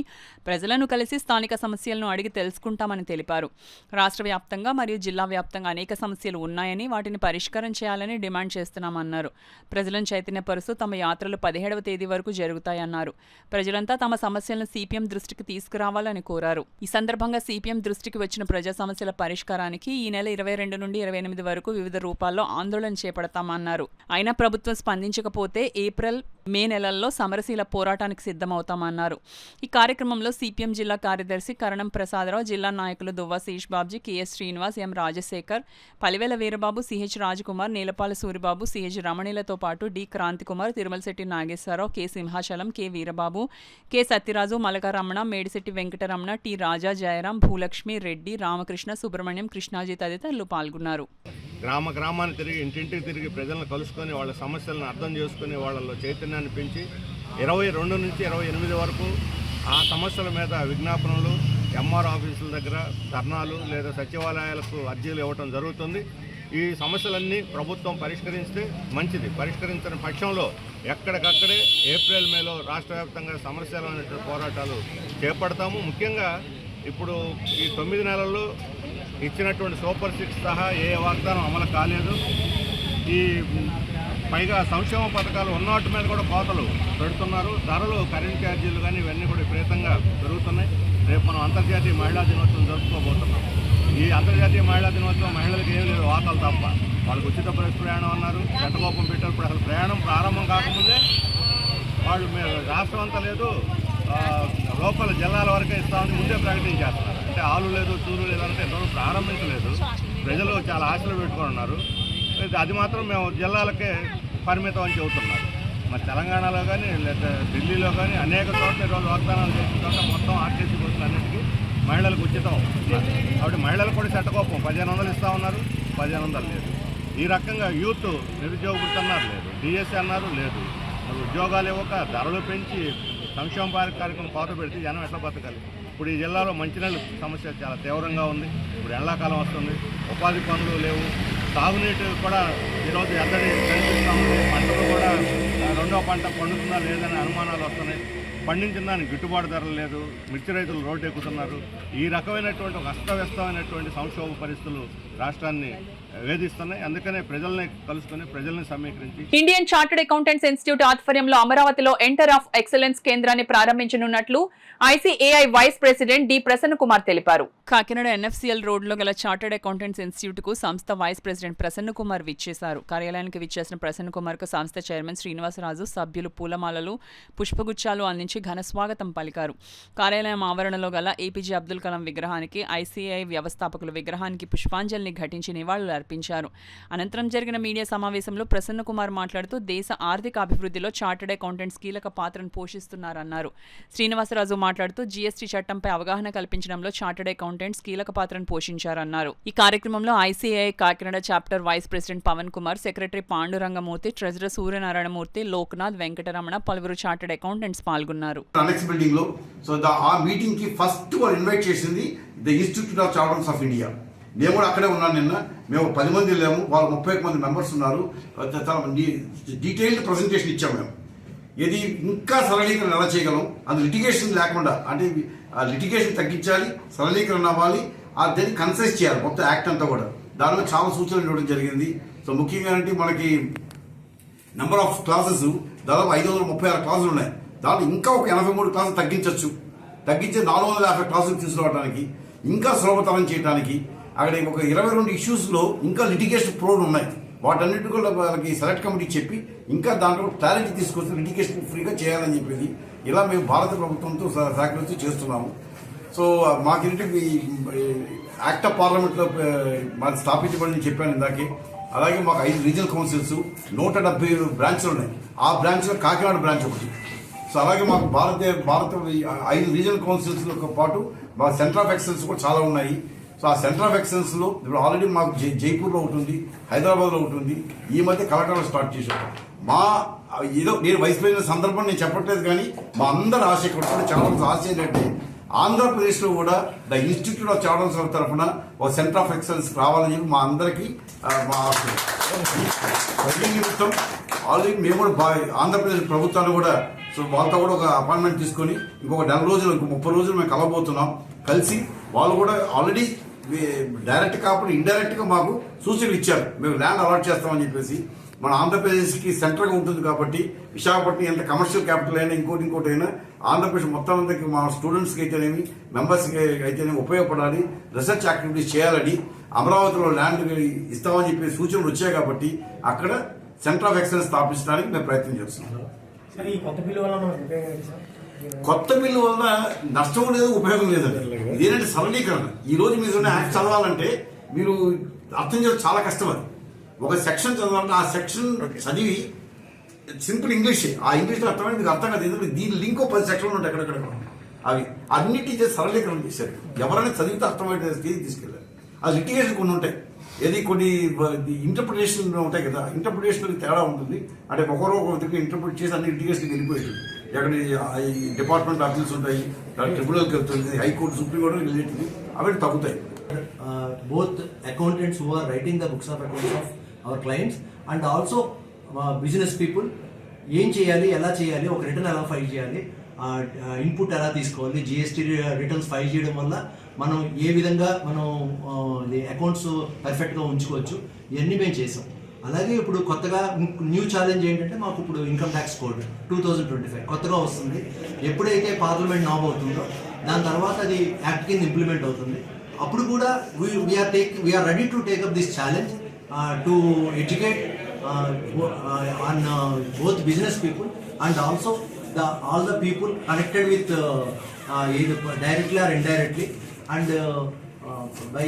ప్రజలను కలిసి స్థానిక సమస్యలను అడిగి తెలుసుకుంటామని తెలిపారు. రాష్ట్ర వ్యాప్తంగా మరియు జిల్లా వ్యాప్తంగా అనేక సమస్యలు ఉన్నాయని వాటిని పరిష్కారం చేయాలని డిమాండ్ చేస్తున్నామన్నారు. ప్రజలను చైతన్యపరుస్తూ తమ యాత్రలు 17వ తేదీ వరకు జరుగుతాయన్నారు. ప్రజలంతా తమ సమస్యలను సిపిఎం దృష్టికి తీసుకురావాలని కోరారు. ఈ సందర్భంగా సిపిఎం దృష్టికి వచ్చిన ప్రజా సమస్యల పరిష్కారానికి ఈ నెల 22 నుండి 28 వరకు వివిధ రూపాల్లో ఆందోళన చేపడతామన్నారు. అయినా ప్రభుత్వం స్పందించకపోతే ఏప్రిల్, మే నెలల్లో సమరశీల పోరాటానికి సిద్ధమవుతామన్నారు. ఈ కార్యక్రమంలో సిపిఎం జిల్లా కార్యదర్శి కరణం ప్రసాదరావు, జిల్లా నాయకులు Duvva Sesh Babji, KS Srinivas, M Rajasekhar, Palivela Veerababu, CH Rajakumar, Neelapala Suribabu, CH రమణీలతో పాటు D Kranthikumar, Tirumalasetti Nageswararao, K Simhachalam, K Veerababu, K Satyaraju, Malakaramana, Medisetti Venkataramana, T Raja, Jayaram, Bhulakshmi, Reddy, Ramakrishna, Subrahmanyam, Krishnaji తదితరులు పాల్గొన్నారు. గ్రామాన్ని తిరిగి ఇంటింటికి తిరిగి ప్రజలను కలుసుకొని వాళ్ళ సమస్యలను అర్థం చేసుకుని వాళ్ళలో చైతన్యాన్ని పెంచి 22 నుంచి 28 వరకు ఆ సమస్యల మీద విజ్ఞాపనలు, ఎంఆర్ ఆఫీసుల దగ్గర ధర్నాలు లేదా సచివాలయాలకు అర్జీలు ఇవ్వటం జరుగుతుంది. ఈ సమస్యలన్నీ ప్రభుత్వం పరిష్కరిస్తే మంచిది. పరిష్కరించిన పక్షంలో ఎక్కడికక్కడే ఏప్రిల్, మేలో రాష్ట్ర వ్యాప్తంగా సమస్యలైనటువంటి పోరాటాలు చేపడతాము. ముఖ్యంగా ఇప్పుడు ఈ 9 నెలల్లో ఇచ్చినటువంటి సూపర్ 6 సహా ఏ వాగ్దానం అమలు కాలేదు. ఈ పైగా సంక్షేమ పథకాలు ఉన్నవాటి మీద కూడా కోతలు పెడుతున్నారు. ధరలు, కరెంట్ ఛార్జీలు కానీ ఇవన్నీ కూడా విపరీతంగా పెరుగుతున్నాయి. రేపు మనం అంతర్జాతీయ మహిళా దినోత్సవం జరుపుకోబోతున్నాం. ఈ అంతర్జాతీయ మహిళా దినోత్సవం మహిళలకు ఏం లేదు, వార్తలు తప్ప. వాళ్ళకి ఉచిత బస్సు ప్రయాణం అన్నారు, గంటకోపం పెట్టారు. ఇప్పుడు అసలు ప్రయాణం ప్రారంభం కాకముందే వాళ్ళు రాష్ట్రం అంతా లేదు, లోపల జిల్లాల వరకే ఇస్తామని ముందే ప్రకటించేస్తున్నారు. అంటే ఆలు లేదు, చూరు లేదు అంటే ఎంతవరకు ప్రారంభించలేదు. ప్రజలు చాలా ఆశలు పెట్టుకొని ఉన్నారు. అది మాత్రం మేము జిల్లాలకే పరిమితం అని చెబుతున్నారు. మరి తెలంగాణలో కానీ లేదా ఢిల్లీలో కానీ అనేక చోట్ల ఈరోజు వాగ్దానాలు చేసిన చోట మొత్తం ఆర్టీసీ బస్సులు అన్నిటికీ మహిళలకు ఉచితం. కాబట్టి మహిళలకు కూడా చట్టకోపం 1500 ఇస్తా ఉన్నారు, 1500 లేదు. ఈ రకంగా యూత్ నిరుద్యోగ వృత్తి అన్నారు లేదు, డిఎస్సీ అన్నారు లేదు. ఉద్యోగాలు ఇవ్వక ధరలు పెంచి సంక్షేమ కార్యక్రమం కోత పెడితే జనం ఎట్లా బతకాలి? ఇప్పుడు ఈ జిల్లాలో మంచినీళ్ళ సమస్య చాలా తీవ్రంగా ఉంది. ఇప్పుడు ఎండాకాలం వస్తుంది, ఉపాధి పనులు లేవు, తాగునీటి కూడా ఈరోజు ఎద్దడి కనిపిస్తూ ఉంది. పంటలు కూడా రెండో పంట పండుతుందా లేదని అనుమానాలు వస్తున్నాయి. పండించిన దానికి గిట్టుబాటు ధరలు లేదు, మిర్చి రైతులు రోడ్డు ఎక్కుతున్నారు. ఈ రకమైనటువంటి ఒక అస్తవ్యస్తమైనటువంటి సంక్షోభ పరిస్థితులు రాష్ట్రాన్ని వేధిస్తున్నాయి. అందుకనే ప్రజల్ని కలుసుకుని ప్రజల్ని సమీకరించి ఇండియన్ చార్టర్డ్ అకౌంటెంట్స్ ఇన్స్టిట్యూట్ ఆధ్వర్యంలో అమరావతిలో ఎంటర్ ఆఫ్ ఎక్సలెన్స్ కేంద్రాన్ని ప్రారంభించనున్నట్లు ICAI vice president D Prasanna Kumar తెలిపారు. కాకినాడ ఎన్ఎఫ్సిఎల్ రోడ్లో గల చార్టర్డ్ అకౌంటెంట్స్ ఇన్స్టిట్యూట్ కు సంస్థ వైస్ ప్రెసిడెంట్ ప్రసన్న కుమార్ విచ్చేశారు. కార్యాలయానికి విచ్చేసిన ప్రసన్న కుమార్ కు సంస్థ చైర్మన్ శ్రీనివాసరాజు, సభ్యులు పూలమాలలు, పుష్పగుచ్చాలు అందించి ఘన స్వాగతం పలికారు. కార్యాలయం ఆవరణలో గల ఏపీజే అబ్దుల్ కలాం విగ్రహానికి, ఐసీఐ వ్యవస్థాపకుల విగ్రహానికి పుష్పాంజలిని ఘటించి నివాళులు అర్పించారు. అనంతరం జరిగిన మీడియా సమావేశంలో ప్రసన్న కుమార్ మాట్లాడుతూ దేశ ఆర్థిక అభివృద్ధిలో చార్టర్డ్ అకౌంటెంట్స్ కీలక పాత్రను పోషిస్తున్నారన్నారు. శ్రీనివాసరాజు మాట్లాడుతూ జీఎస్టీ చట్టంపై అవగాహన కల్పించడంలో చార్టర్డ్ అకౌంటెంట్స్ కీలక పాత్రను పోషించారన్నారు. ఈ కార్యక్రమంలో ICI Kakinada chapter vice president Pavan Kumar, secretary Pandurangamurthy, treasurer Suryanarayanamurthy, Loknath, Venkataramana, పలువురు చార్టర్డ్ అకౌంటెంట్స్ పాల్గొన్నారు. ఆ మీటింగ్ కి ఫస్ట్ వాళ్ళు ఇన్వైట్ చేసింది the institute of charters of India. నేను కూడా అక్కడే ఉన్నాను. నిన్న మేము 10 మంది లేము, వాళ్ళు 31 మంది మెంబర్స్ ఉన్నారు. చాలా డీటెయిల్డ్ ప్రజెంటేషన్ ఇచ్చాము. మేము ఇది ఇంకా సరళీకరణ ఎలా చేయగలం, అది లిటిగేషన్ లేకుండా, అంటే లిటిగేషన్ తగ్గించాలి, సరళీకరణ అవ్వాలి, దాన్ని కన్సైజ్ చేయాలి మొత్తం యాక్ట్ అంతా కూడా. దానిలో చాలా సూచనలు ఇవ్వడం జరిగింది. సో ముఖ్యంగా అంటే మనకి నెంబర్ ఆఫ్ క్లాసెస్ దాదాపు 536 క్లాసులు ఉన్నాయి. దాంట్లో ఇంకా ఒక 83 క్లాసులు తగ్గించవచ్చు. తగ్గించి 450 క్లాసులు తీసుకురావడానికి, ఇంకా సులభతరం చేయడానికి, అక్కడ ఒక 22 ఇష్యూస్లో ఇంకా లిటిగేషన్ ప్రోడ్ ఉన్నాయి. వాటన్నిటి కూడా వాళ్ళకి సెలెక్ట్ కమిటీ చెప్పి ఇంకా దాంట్లో క్లారిటీ తీసుకొచ్చి లిటిగేషన్ ఫ్రీగా చేయాలని చెప్పేది ఇలా మేము భారత ప్రభుత్వంతో సహకరిస్తూ చేస్తున్నాము. సో మాకేంటి యాక్ట్ ఆఫ్ పార్లమెంట్లో మాకు స్థాపించబడింది చెప్పాను ఇందాకే. అలాగే మాకు 5 రీజనల్ కౌన్సిల్స్, 170 బ్రాంచ్లు ఉన్నాయి. ఆ బ్రాంచ్లో కాకినాడ బ్రాంచ్ ఒకటి. సో అలాగే మాకు భారత 5 రీజనల్ కౌన్సిల్స్తో పాటు మాకు సెంటర్ ఆఫ్ ఎక్సలెన్స్ కూడా చాలా ఉన్నాయి. సో ఆ సెంటర్ ఆఫ్ ఎక్సలెన్స్లో ఇప్పుడు ఆల్రెడీ మాకు జైపూర్లో ఉంటుంది, హైదరాబాద్లో ఉంటుంది, ఈ మధ్య కలకత్తాలో స్టార్ట్ చేశాం. మా ఏదో నేను వైస్ ప్రెసిడెంట్ సందర్భం నేను చెప్పట్లేదు, కానీ మా అందరి ఆశ ఇక్కడ చాలా ఆశ ఏంటంటే ఆంధ్రప్రదేశ్లో కూడా the institute of Chartered accountants తరఫున ఒక సెంటర్ ఆఫ్ ఎక్సలెన్స్ రావాలని చెప్పి మా అందరికీ మా ఆశయం. నిమిత్తం ఆల్రెడీ మేము కూడా ఆంధ్రప్రదేశ్ ప్రభుత్వాన్ని కూడా సో వాళ్ళతో కూడా ఒక అపాయింట్మెంట్ తీసుకొని ఇంకొక 10 రోజులు 30 రోజులు మేము కలవబోతున్నాం. కలిసి వాళ్ళు కూడా ఆల్రెడీ డైరెక్ట్ కాకుండా ఇండైరెక్ట్గా మాకు సూచనలు ఇచ్చారు, మేము ల్యాండ్ అలాట్ చేస్తామని చెప్పేసి. మన ఆంధ్రప్రదేశ్కి సెంటర్గా ఉంటుంది కాబట్టి విశాఖపట్నం ఎంత కమర్షియల్ క్యాపిటల్ అయినా ఇంకోటి అయినా ఆంధ్రప్రదేశ్ మొత్తం అందరికి మా స్టూడెంట్స్కి అయితేనేమి మెంబర్స్కి అయితేనేమి ఉపయోగపడాలి, రీసెర్చ్ యాక్టివిటీస్ చేయాలని అమరావతిలో ల్యాండ్ ఇస్తామని చెప్పి సూచనలు వచ్చాయి కాబట్టి అక్కడ సెంటర్ ఆఫ్ ఎక్సలెన్స్ స్థాపించడానికి మేము ప్రయత్నం చేస్తున్నాం. కొత్త బిల్లు వల్ల నష్టం లేదు, ఉపయోగం లేదండి. ఇదేంటంటే సరళీకరణ. ఈ రోజు మీరు యాక్ట్ చదవాలంటే మీరు అర్థం చేయడం చాలా కష్టం. అది ఒక సెక్షన్ చదవాలంటే ఆ సెక్షన్ చదివి సింపుల్ ఇంగ్లీష్, ఆ ఇంగ్లీష్లో అర్థమైంది మీకు అర్థం కాదు. ఎందుకంటే దీని లింక్ 10 సెక్షన్లు ఉంటాయి ఎక్కడెక్కడ. అవి అన్నిటి చేసి సరళీకరణ చేశారు. ఎవరైనా చదివితే అర్థమయ్యే స్టేజ్ తీసుకెళ్ళారు. ఆ లిటిగేషన్ కొన్ని ఉంటాయి, కొన్ని ఇంటర్ప్రిటేషన్ ఉంటాయి కదా, ఇంటర్ప్రిటేషన్ తేడా ఉంటుంది. అంటే ఒకరో ఒక దగ్గర ఇంటర్ప్రిట్ చేసి అన్ని లిటిగేషన్కి వెళ్ళిపోయేది. ఎక్కడ డిపార్ట్మెంట్ ఆఫీస్ ఉంటాయి, ట్రిబ్యునల్కి వెళ్తుంది, హైకోర్టు, సుప్రీంకోర్టు రిలేటివ్ అవన్నీ తగ్గుతాయి. Both accountants who are writing the books of accounts of our clients and also business people ఏం చేయాలి, ఎలా చేయాలి, ఒక రిటర్న్ ఎలా ఫైల్ చేయాలి, ఇన్పుట్ ఎలా తీసుకోవాలి, జిఎస్టీ రిటర్న్స్ ఫైల్ చేయడం వల్ల మనం ఏ విధంగా మనం అకౌంట్స్ పర్ఫెక్ట్గా ఉంచుకోవచ్చు, ఇవన్నీ మేము చేసాం. అలాగే ఇప్పుడు కొత్తగా న్యూ ఛాలెంజ్ ఏంటంటే మాకు ఇప్పుడు ఇన్కమ్ ట్యాక్స్ కోడ్ 2025 కొత్తగా వస్తుంది. ఎప్పుడైతే పార్లమెంట్ నామ్ అవుతుందో దాని తర్వాత అది యాక్ట్ కింద ఇంప్లిమెంట్ అవుతుంది. అప్పుడు కూడా we are ready to take up this challenge to educate on both business people and also all the people connected with either directly or indirectly and by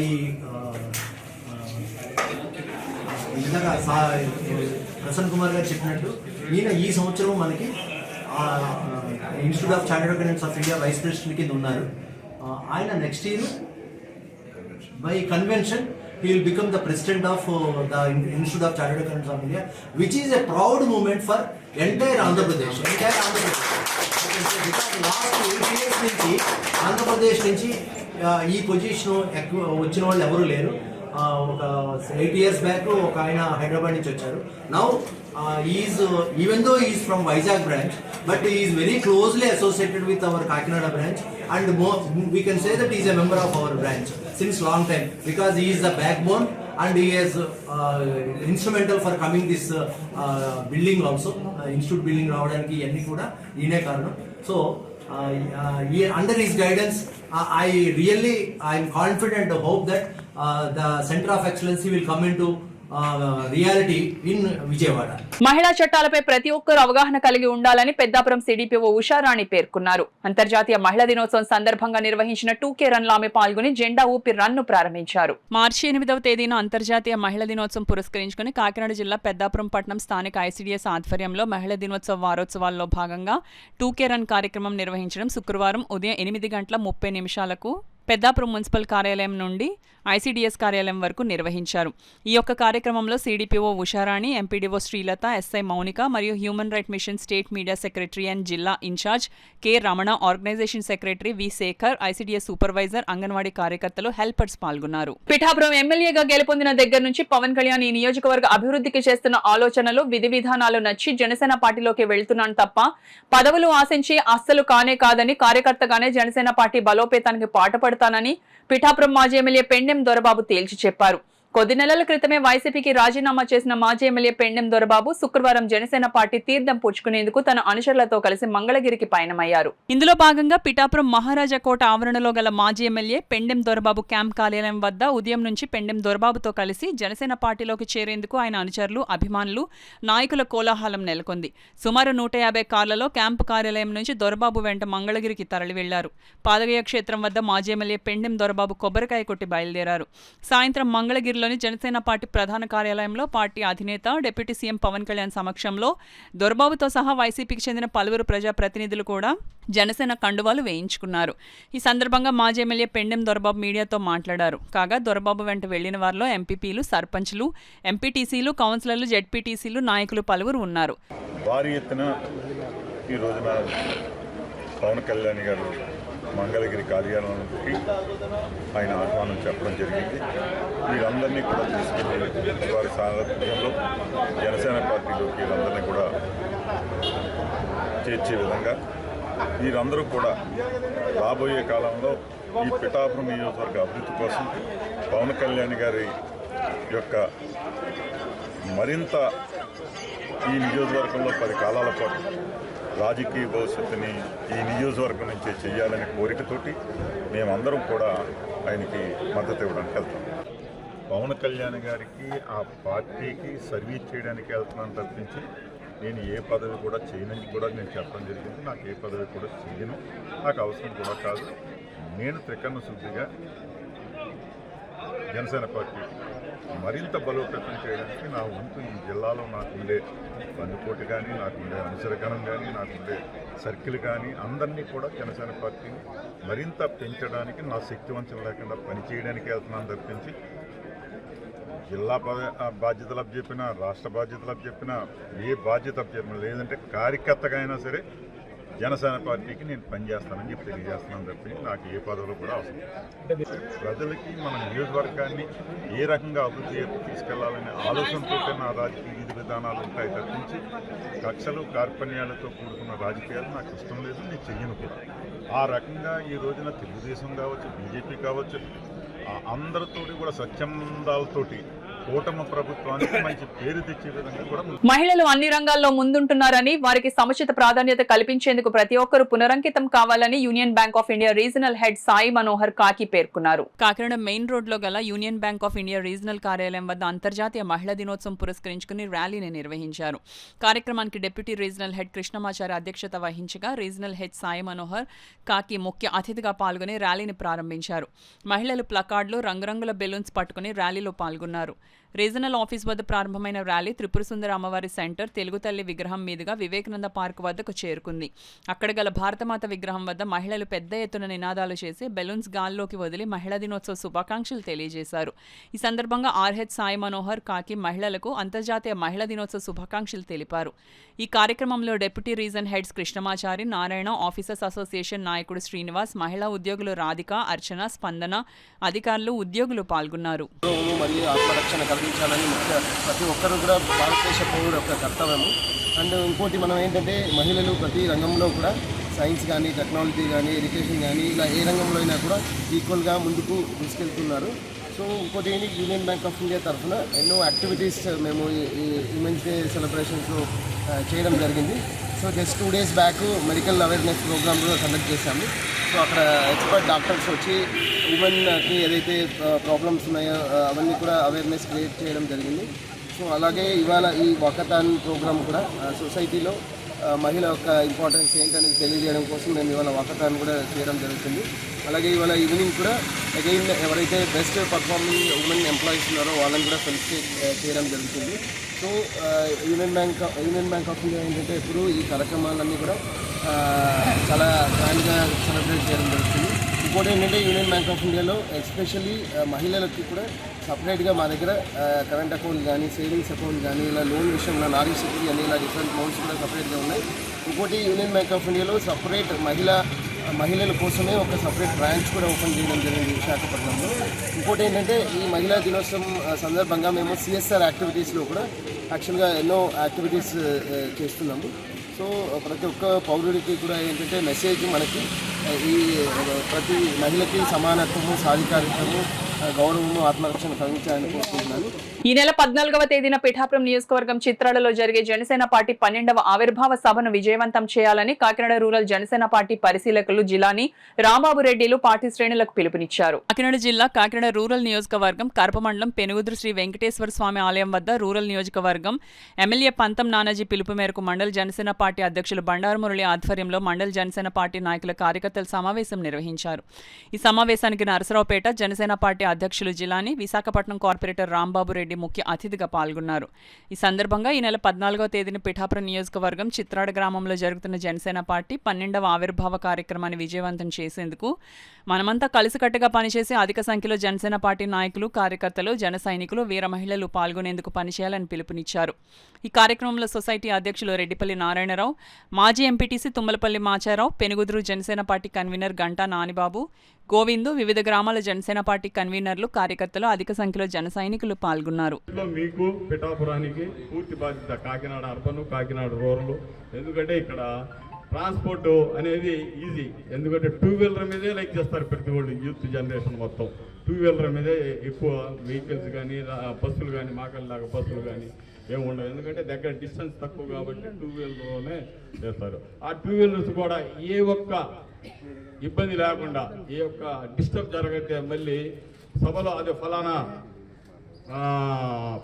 ఇందాక ప్రసన్న కుమార్ గారు చెప్పినట్టు ఈయన ఈ సంవత్సరం మనకి Institute of Chartered Accountants of India vice president కింద ఉన్నారు. ఆయన next year by convention he will become the president of the Institute of Chartered Accountants of India, which is a proud moment for entire Andhra Pradesh. Because last 8 years నుంచి ఆంధ్రప్రదేశ్ నుంచి ఈ position వచ్చిన వాళ్ళు ఎవరు లేరు. ఒక 8 years బ్యాక్ ఒక ఆయన హైదరాబాద్ నుంచి వచ్చారు. Now even though he is from Vizag branch, but he is very closely associated with our Kakinada branch, and we can say that he is a member of our branch since long time because he is the backbone and he is instrumental for coming this building also, institute building రావడానికి ఇవన్నీ కూడా ఈయనే కారణం. So under his guidance I am confident to hope that the center of excellency will come into reality in Vijayawada. మహిళా చట్టాలపై ప్రతి ఒక్కరూ అవగాహన కలిగి ఉండాలని పెద్దాపురం సిడిపిఓ ఉషారాణి పేర్కొన్నారు. అంతర్జాతీయ మహిళా దినోత్సవం సందర్భంగా నిర్వహించిన 2K రన్ లో ఆమె పాల్గొని జెండా ఊపి రన్ ను ప్రారంభించారు. మార్చి 8వ తేదీన అంతర్జాతీయ మహిళా దినోత్సవం పురస్కరించుకుని కాకినాడ జిల్లా పెద్దాపురం పట్టణం స్థానిక ఐసిడిఎస్ ఆధ్వర్యంలో మహిళా దినోత్సవ వారోత్సవాల్లో భాగంగా 2K రన్ కార్యక్రమం నిర్వహించడం శుక్రవారం ఉదయం 8:30 పెద్దాపురం మున్సిపల్ కార్యాలయం నుండి ఐసిడిఎస్ కార్యాలయం వరకు నిర్వహించారు. ఈ యొక్క కార్యక్రమంలో CDPO Usharani, MPDO Srilatha, SI Mounika మరియు human right mission state media secretary and జిల్లా incharge K Ramana, organisation secretary V Sekhar, ICDS supervisor, anganwadi కార్యకర్తలు, హెల్పర్స్ పాల్గొన్నారు. పిఠాపురం ఎమ్మెల్యేగా గెలుపొందిన దగ్గర నుంచి పవన్ కళ్యాణ్ ఈ నియోజకవర్గ అభివృద్ధికి చేస్తున్న ఆలోచనలు, విధి విధానాలు నచ్చి జనసేన పార్టీలోకి వెళ్తున్నాను తప్ప పదవులు ఆశించి అస్సలు కానే కాదని, కార్యకర్తగానే జనసేన పార్టీ బలోపేతానికి పాటుపడతానని పిఠాపురం మాజీ ఎమ్మెల్యే పెండెం దొరబాబు తేల్చి చెప్పారు. కొద్ది నెలల క్రితమే వైసీపీకి రాజీనామా చేసిన మాజీ ఎమ్మెల్యే పెండెం దొరబాబు శుక్రవారం జనసేన పార్టీ తీర్థం పుచ్చుకునేందుకు తన అనుచరులతో కలిసి మంగళగిరికి పయనమయ్యారు. ఇందులో భాగంగా పిఠాపురం మహారాజా కోట ఆవరణలో గల మాజీ ఎమ్మెల్యే పెండెం దొరబాబు క్యాంప్ కార్యాలయం వద్ద ఉదయం నుంచి పెండెం దొరబాబుతో కలిసి జనసేన పార్టీలోకి చేరేందుకు ఆయన అనుచరులు, అభిమానులు, నాయకుల కోలాహలం నెలకొంది. సుమారు 150 కార్లలో క్యాంపు కార్యాలయం నుంచి దొరబాబు వెంట మంగళగిరికి తరలి వెళ్లారు. పాదగయ క్షేత్రం వద్ద మాజీ ఎమ్మెల్యే పెండెం దొరబాబు కొబ్బరికాయ కొట్టి బయలుదేరారు. సాయంత్రం మంగళగిరి జనసేన పార్టీ ప్రధాన కార్యాలయంలో పార్టీ అధినేత డిప్యూటీ సీఎం పవన్ కళ్యాణ్ సమక్షంలో దొరబాబుతో సహా వైసీపీకి చెందిన పలువురు ప్రజాప్రతినిధులు కూడా జనసేన కండువాలు వేయించుకున్నారు. ఈ సందర్భంగా మాజీ ఎమ్మెల్యే పెండెం దొరబాబు మీడియాతో మాట్లాడారు. కాగా దొరబాబు వెంట వెళ్లిన వారిలో ఎంపీపీలు, సర్పంచ్లు, ఎంపీటీసీలు, కౌన్సిలర్లు, జెడ్పీటీసీలు, నాయకులు పలువురు ఉన్నారు. భారీ ఎత్తున ఈ రోజున పవన్ కళ్యాణ్ గారు మంగళగిరి కార్యాలయానికి ఆయన ఆహ్వానం చెప్పడం జరిగింది. వీళ్ళందరినీ కూడా తీసుకెళ్ళి వారి సారథ్యంలో జనసేన పార్టీలోకి వీళ్ళందరినీ కూడా చేర్చే విధంగా వీరందరూ కూడా రాబోయే కాలంలో ఈ పిఠాపురం నియోజకవర్గ అభివృద్ధి కోసం పవన్ కళ్యాణ్ గారి యొక్క మరింత ఈ నియోజకవర్గంలో 10 కాలాల పాటు రాజకీయ భవిష్యత్తుని ఈ నియోజకవర్గం నుంచే చేయాలనే కోరికతోటి మేమందరం కూడా ఆయనకి మద్దతు ఇవ్వడానికి వెళ్తాం. పవన్ కళ్యాణ్ గారికి ఆ పార్టీకి సర్వీస్ చేయడానికి వెళ్తున్నాను తప్పించి నేను ఏ పదవి కూడా చేయనని కూడా నేను చెప్పడం జరిగింది. నాకు ఏ పదవి కూడా చేయను, నాకు అవసరం కూడా కాదు. నేను త్రికరణ శుద్ధిగా జనసేన పార్టీకి మరింత బలోపేతం చేయడానికి నా వంతు ఈ జిల్లాలో నాకుండే బందిపోటు కానీ, నాకుండే అనుసరగణం కానీ, నాకుండే సర్కిల్ కానీ అందరినీ కూడా జనసేన పార్టీని మరింత పెంచడానికి నా శక్తివంచం లేకుండా పనిచేయడానికి వెళ్తున్నాను తప్పించి జిల్లా బాధ్యతలు అప్పచెప్పినా, రాష్ట్ర బాధ్యతలు అప్పచెప్పినా, ఏ బాధ్యత అప్పచెప్పినా, లేదంటే కార్యకర్తగా అయినా సరే జనసేన పార్టీకి నేను పనిచేస్తానని చెప్పి తెలియజేస్తున్నాను తప్పించి నాకు ఏ పదవులు కూడా అవసరం. ప్రజలకి మన నియోజకవర్గాన్ని ఏ రకంగా అభివృద్ధి తీసుకెళ్లాలనే ఆలోచనతో నా రాజకీయ విధి విధానాలు ఉంటాయి తప్పించి కక్షలు కార్పణ్యాలతో కూడుకున్న రాజకీయాలు నాకు ఇష్టం లేదు, నేను చెయ్యను కూడా. ఆ రకంగా ఈ రోజున తెలుగుదేశం కావచ్చు, బీజేపీ కావచ్చు, అందరితో కూడా స్వచ్ఛందాలతోటి కూటమి ప్రభుత్వానికి మంచి పేరు తెచ్చే విధంగా కూడా మహిళలు అన్ని రంగాల్లో ముందుంటున్నారని, వారికి సముచిత ప్రాధాన్యత కల్పించేందుకు ప్రతి ఒక్కరూ పునరంకితం కావాలని union bank of India regional head Sai Manohar కాకి పేర్కొన్నారు. కాకినాడ మెయిన్ రోడ్ లో గల union bank of India regional కార్యాలయం వద్ద అంతర్జాతీయ మహిళా దినోత్సవం పురస్కరించుకుని ర్యాలీని నిర్వహించారు. కార్యక్రమానికి డిప్యూటీ రీజనల్ హెడ్ కృష్ణమాచారి అధ్యక్షత వహించగా రీజనల్ హెడ్ సాయి మనోహర్ కాకి ముఖ్య అతిథిగా పాల్గొని ర్యాలీని ప్రారంభించారు. మహిళలు ప్లకార్డులు, రంగురంగుల బెలూన్స్ పట్టుకుని ర్యాలీలో పాల్గొన్నారు. రీజనల్ ఆఫీస్ వద్ద ప్రారంభమైన ర్యాలీ త్రిపుర సుందర అమ్మవారి సెంటర్, తెలుగు తల్లి విగ్రహం మీదుగా వివేకానంద పార్క్ వద్దకు చేరుకుంది. అక్కడ గల భారతమాత విగ్రహం వద్ద మహిళలు పెద్ద ఎత్తున నినాదాలు చేసి బెలూన్స్ గాల్లోకి వదిలి మహిళా దినోత్సవ శుభాకాంక్షలు తెలియజేశారు. ఈ సందర్భంగా ఆర్హెచ్ సాయి మనోహర్ కాకి మహిళలకు అంతర్జాతీయ మహిళా దినోత్సవ శుభాకాంక్షలు తెలిపారు. ఈ కార్యక్రమంలో deputy reason heads Krishnamachari, Narayana, officers association నాయకుడు శ్రీనివాస్, మహిళా ఉద్యోగులు రాధిక, అర్చన, స్పందన, అధికారులు, ఉద్యోగులు పాల్గొన్నారు. కల్పించాలని ప్రతి ఒక్కరు కూడా భారతదేశ పౌరుడు యొక్క కర్తవ్యము. అండ్ ఇంకోటి మనం ఏంటంటే మహిళలు ప్రతి రంగంలో కూడా సైన్స్ కానీ, టెక్నాలజీ కానీ, ఎడ్యుకేషన్ కానీ, ఇలా ఏ రంగంలో అయినా కూడా ఈక్వల్గా ముందుకు తీసుకెళ్తున్నారు. సో ఇంకోటి ఏంటి, యూనియన్ బ్యాంక్ ఆఫ్ ఇండియా తరఫున ఎన్నో యాక్టివిటీస్ మేము ఈ ఉమెన్స్ డే సెలబ్రేషన్స్లో చేయడం జరిగింది. So just 2 days back medical awareness programme కూడా కండక్ట్ చేశాము. సో అక్కడ ఎక్స్పర్ట్ డాక్టర్స్ వచ్చి ఉమెన్కి ఏదైతే ప్రాబ్లమ్స్ ఉన్నాయో అవన్నీ కూడా అవేర్నెస్ క్రియేట్ చేయడం జరిగింది. సో అలాగే ఇవాళ ఈ వాకథాన్ ప్రోగ్రామ్ కూడా సొసైటీలో మహిళ యొక్క ఇంపార్టెన్స్ ఏంటనేది తెలియజేయడం కోసం మేము ఇవాళ వాకథాన్ కూడా చేయడం జరుగుతుంది. అలాగే ఇవాళ ఈవినింగ్ కూడా అగైన్ ఎవరైతే బెస్ట్ పర్ఫార్మింగ్ ఉమెన్ ఎంప్లాయీస్ ఉన్నారో వాళ్ళని కూడా ఫెలిసిటేట్ చేయడం జరుగుతుంది. So union bank of India ఏంటంటే ఇప్పుడు ఈ కార్యక్రమాలన్నీ కూడా చాలా గ్రాండ్గా సెలబ్రేట్ చేయడం జరుగుతుంది. ఇంకోటి ఏంటంటే యూనియన్ బ్యాంక్ ఆఫ్ ఇండియాలో ఎస్పెషల్లీ మహిళలకి కూడా సపరేట్గా మా దగ్గర కరెంట్ అకౌంట్ కానీ, సేవింగ్స్ అకౌంట్ కానీ, ఇలా లోన్ విషయంలో నారీ శక్తి అని ఇలా డిఫరెంట్ లోన్స్ కూడా సపరేట్గా ఉన్నాయి. ఇంకోటి యూనియన్ బ్యాంక్ ఆఫ్ ఇండియాలో సపరేట్ మహిళల కోసమే ఒక సపరేట్ బ్రాంచ్ కూడా ఓపెన్ చేయడం జరిగింది విశాఖపట్నంలో. ఇంకోటి ఏంటంటే ఈ మహిళా దినోత్సవం సందర్భంగా మేము సిఎస్ఆర్ యాక్టివిటీస్లో కూడా యాక్చువల్గా ఎన్నో యాక్టివిటీస్ చేస్తున్నాము. సో ప్రతి ఒక్క పౌరుడికి కూడా ఏంటంటే మెసేజ్ మనకి ఈ ప్రతి మహిళకి సమానత్వము, సాధికారిత్వము, గౌరవము, ఆత్మరక్షణ కలిగించాలని కోరుకుంటున్నాను. ఈ నెల 14వ తేదీన పిఠాపురం నియోజకవర్గం చిత్రాలలో జరిగే జనసేన పార్టీ 12వ ఆవిర్భావ సభను విజయవంతం చేయాలని కాకినాడ రూరల్ జనసేన పార్టీ పరిశీలకులు జిలాని రాంబాబు రెడ్డిలు పార్టీ శ్రేణులకు పిలుపునిచ్చారు. కాకినాడ జిల్లా కాకినాడ రూరల్ నియోజకవర్గం కరప మండలం పెనుగుదురు శ్రీ వెంకటేశ్వర స్వామి ఆలయం వద్ద రూరల్ నియోజకవర్గం ఎమ్మెల్యే పంతం నానాజీ పిలుపు మేరకు మండల జనసేన పార్టీ అధ్యక్షులు బండారు మురళి ఆధ్వర్యంలో మండల జనసేన పార్టీ నాయకుల కార్యకర్తల సమావేశం నిర్వహించారు. ఈ సమావేశానికి నరసరావుపేట జనసేన పార్టీ అధ్యక్షులు జిలాని, విశాఖపట్నం కార్పొరేటర్ రాంబాబు రెడ్డి ముఖ్య అతిథిగా పాల్గొన్నారు. ఈ సందర్భంగా ఈ నెల 14వ తేదీన పిఠాపురం నియోజకవర్గం చిత్రాడ గ్రామంలో జరుగుతున్న జనసేన పార్టీ 12వ ఆవిర్భావ కార్యక్రమాన్ని విజయవంతం చేసేందుకు మనమంతా కలిసికట్టుగా పనిచేసి అధిక సంఖ్యలో జనసేన పార్టీ నాయకులు, కార్యకర్తలు, జన సైనికులు, వీర మహిళలు పాల్గొనేందుకు పనిచేయాలని పిలుపునిచ్చారు. ఈ కార్యక్రమంలో సొసైటీ అధ్యక్షులు రెడ్డిపల్లి నారాయణరావు, మాజీ MPTC Tummalapalli Macharao, Penugudurru Janasena party party convener Ganta Nanibabu, Govindu, వివిధ గ్రామాల జనసేన పార్టీ కన్వీనర్లు, కార్యకర్తలు, అధిక సంఖ్యలో జన సైనికులు పాల్గొన్నారు. మీకు పిఠాపురానికి పూర్తి బాధ్యత కాకినాడ అర్బన్, కాకినాడ రూరల్. ఎందుకంటే ఇక్కడ ట్రాన్స్పోర్ట్ అనేది ఈజీ. ఎందుకంటే 2 వీలర్ మీదే లైక్ చేస్తారు ప్రతి వాళ్ళు. యూత్ జనరేషన్ మొత్తం 2 వీలర్ మీదే ఎక్కువ వెహికల్స్ కానీ, బస్సులు కానీ, మాకల్లాగా బస్సులు కానీ ఏమి ఉండవు. ఎందుకంటే దగ్గర డిస్టెన్స్ తక్కువ కాబట్టి 2 వీలర్లోనే చేస్తారు. ఆ 2 వీలర్స్ కూడా ఏ ఒక్క ఇబ్బంది లేకుండా, ఏ ఒక్క డిస్టర్బ్ జరగతే మళ్ళీ సభలో అది ఫలానా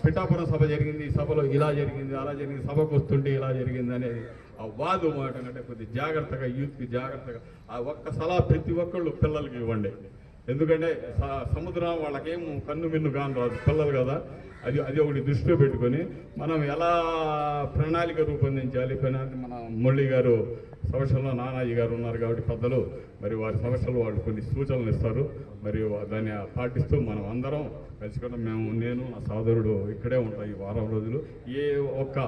పిఠాపురం సభ జరిగింది, ఈ సభలో ఇలా జరిగింది, అలా జరిగింది, సభకు వస్తుంటే ఇలా జరిగింది అనేది ఆ వాదు మాట అంటే కొద్ది జాగ్రత్తగా, యూత్కి జాగ్రత్తగా ఆ ఒక్క సలహా ప్రతి ఒక్కళ్ళు పిల్లలకి ఇవ్వండి. ఎందుకంటే సముద్రం వాళ్ళకేం కన్ను మిన్ను కాని రాదు, పిల్లలు కదా. అది ఒకటి దృష్టిలో పెట్టుకొని మనం ఎలా ప్రణాళిక రూపొందించాలి. మన మురళి గారు సమస్యల్లో నానాజీ గారు ఉన్నారు కాబట్టి పెద్దలు, మరి వారి సమస్యలు వాళ్ళు కొన్ని సూచనలు ఇస్తారు. మరియు దాన్ని పాటిస్తూ మనం అందరం కలుసుకొని నేను నా సోదరుడు ఇక్కడే ఉంటాం ఈ వారం రోజులు. ఏ ఒక్క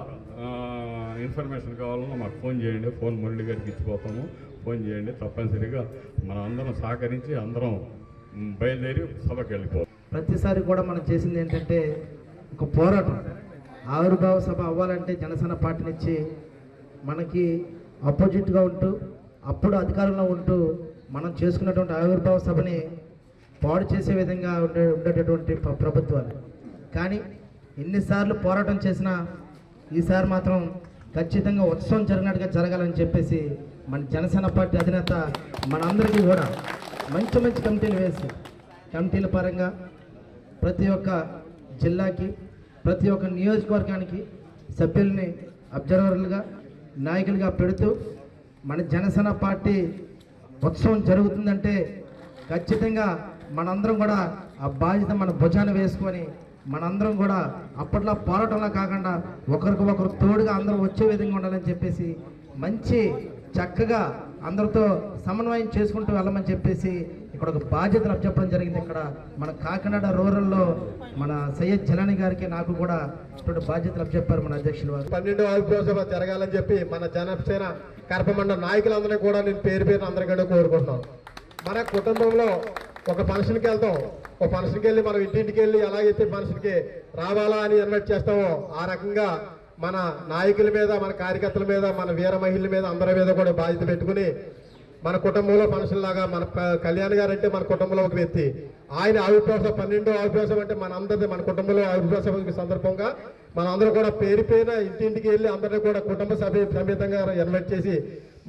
ఇన్ఫర్మేషన్ కావాలన్నా మాకు ఫోన్ చేయండి. ఫోన్ మురళి గారికి ఇచ్చిపోతాము. ఫోన్ చేయండి. తప్పనిసరిగా మనం అందరం సహకరించి అందరం బయలుదేరి సభకి వెళ్ళిపోతాం. ప్రతిసారి కూడా మనం చేసింది ఏంటంటే ఒక పోరాటం. ఆవిర్భావ సభ అవ్వాలంటే జనసేన పార్టీ నుంచి మనకి ఆపోజిట్గా ఉంటూ, అప్పుడు అధికారంలో ఉంటూ మనం చేసుకున్నటువంటి ఆవిర్భావ సభని పాడు చేసే విధంగా ఉండేటటువంటి ప్రభుత్వాలు. కానీ ఎన్నిసార్లు పోరాటం చేసినా ఈసారి మాత్రం ఖచ్చితంగా ఉత్సవం జరిగినట్టుగా జరగాలని చెప్పేసి మన జనసేన పార్టీ అధినేత మనందరికీ కూడా మంచి మంచి కమిటీలు వేసి, కమిటీల పరంగా ప్రతి ఒక్క జిల్లాకి, ప్రతి ఒక్క నియోజకవర్గానికి సభ్యుల్ని అబ్జర్వర్లుగా, నాయకులుగా పెడుతూ మన జనసేన పార్టీ ఉత్సవం జరుగుతుందంటే ఖచ్చితంగా మనందరం కూడా ఆ బాధ్యత మన భుజాన వేసుకొని మనందరం కూడా అప్పట్లో పోరాటంలో కాకుండా ఒకరికి ఒకరు తోడుగా అందరూ వచ్చే విధంగా ఉండాలని చెప్పేసి మంచి చక్కగా అందరితో సమన్వయం చేసుకుంటూ వెళ్ళమని చెప్పేసి ఇక్కడ ఒక బాధ్యతలు అప్పచెప్పడం జరిగింది. ఇక్కడ మన కాకినాడ రూరల్లో మన సయ్యద్ జలాని గారికి నాకు కూడా ఇటువంటి బాధ్యతలు అప్పచెప్పారు మన అధ్యక్షులు వారు. 12వ ఆవిర్భావ సభ జరగాలని చెప్పి మన జనసేన కరపమండల నాయకులందరినీ కూడా నేను పేరు పేరు అందరికంటే కోరుకుంటున్నాను. మన కుటుంబంలో ఒక ఫంక్షన్కి వెళ్తాం, ఒక ఫంక్షన్కి వెళ్ళి మనం ఇంటింటికి వెళ్ళి ఎలాగైతే ఫంక్షన్కి రావాలా అని ఇన్వైట్ చేస్తామో ఆ రకంగా మన నాయకుల మీద, మన కార్యకర్తల మీద, మన వీర మహిళల మీద, అందరి మీద కూడా బాధ్యత పెట్టుకుని మన కుటుంబంలో ఫంక్షన్ లాగా మన కళ్యాణ్ గారు అంటే మన కుటుంబంలో ఒక వ్యక్తి. ఆయన ఆవిర్భావ 12వ ఆవిర్భావ అంటే మన అందరిది, మన కుటుంబంలో ఆవిర్భావ సందర్భంగా మన అందరూ కూడా పేరు పేరున ఇంటింటికి వెళ్ళి అందరినీ కూడా కుటుంబ సమేతంగా ఇన్వైట్ చేసి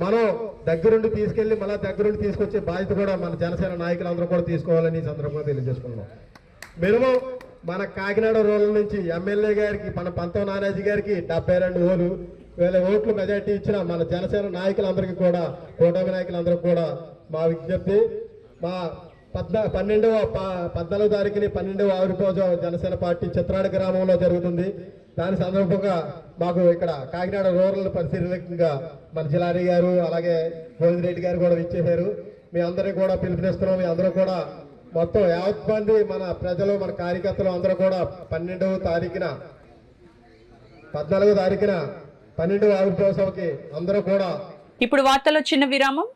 మనం దగ్గరుండి తీసుకెళ్లి మళ్ళీ దగ్గరుండి తీసుకొచ్చే బాధ్యత కూడా మన జనసేన నాయకులందరూ కూడా తీసుకోవాలని ఈ సందర్భంగా తెలియజేసుకున్నాం. మినిమం మన కాకినాడ రూరల్ నుంచి ఎమ్మెల్యే గారికి, మన పంతం నానాజీ గారికి 72,000 ఓట్లు మెజార్టీ ఇచ్చిన మన జనసేన నాయకులందరికీ కూడా, కూటమి నాయకులందరికీ కూడా మా విజ్ఞప్తి, మా 14వ తారీఖుని 12వ ఆవిర్భావ జనసేన పార్టీ చిత్రాడ గ్రామంలో జరుగుతుంది. దాని సందర్భంగా మాకు ఇక్కడ కాకినాడ రూరల్ పరిశీలనగా మన జిలాని గారు అలాగే గోవిందరెడ్డి గారు కూడా ఇచ్చేశారు. మీ అందరినీ కూడా పిలుపునిస్తున్నాం. మీ అందరూ కూడా మొత్తం 50 మంది మన ప్రజలు, మన కార్యకర్తలు అందరూ కూడా 14వ తారీఖున 14వ తారీఖున 12వ ఆవిర్భావ సభకి అందరూ కూడా. ఇప్పుడు వార్తలో చిన్న విరామం.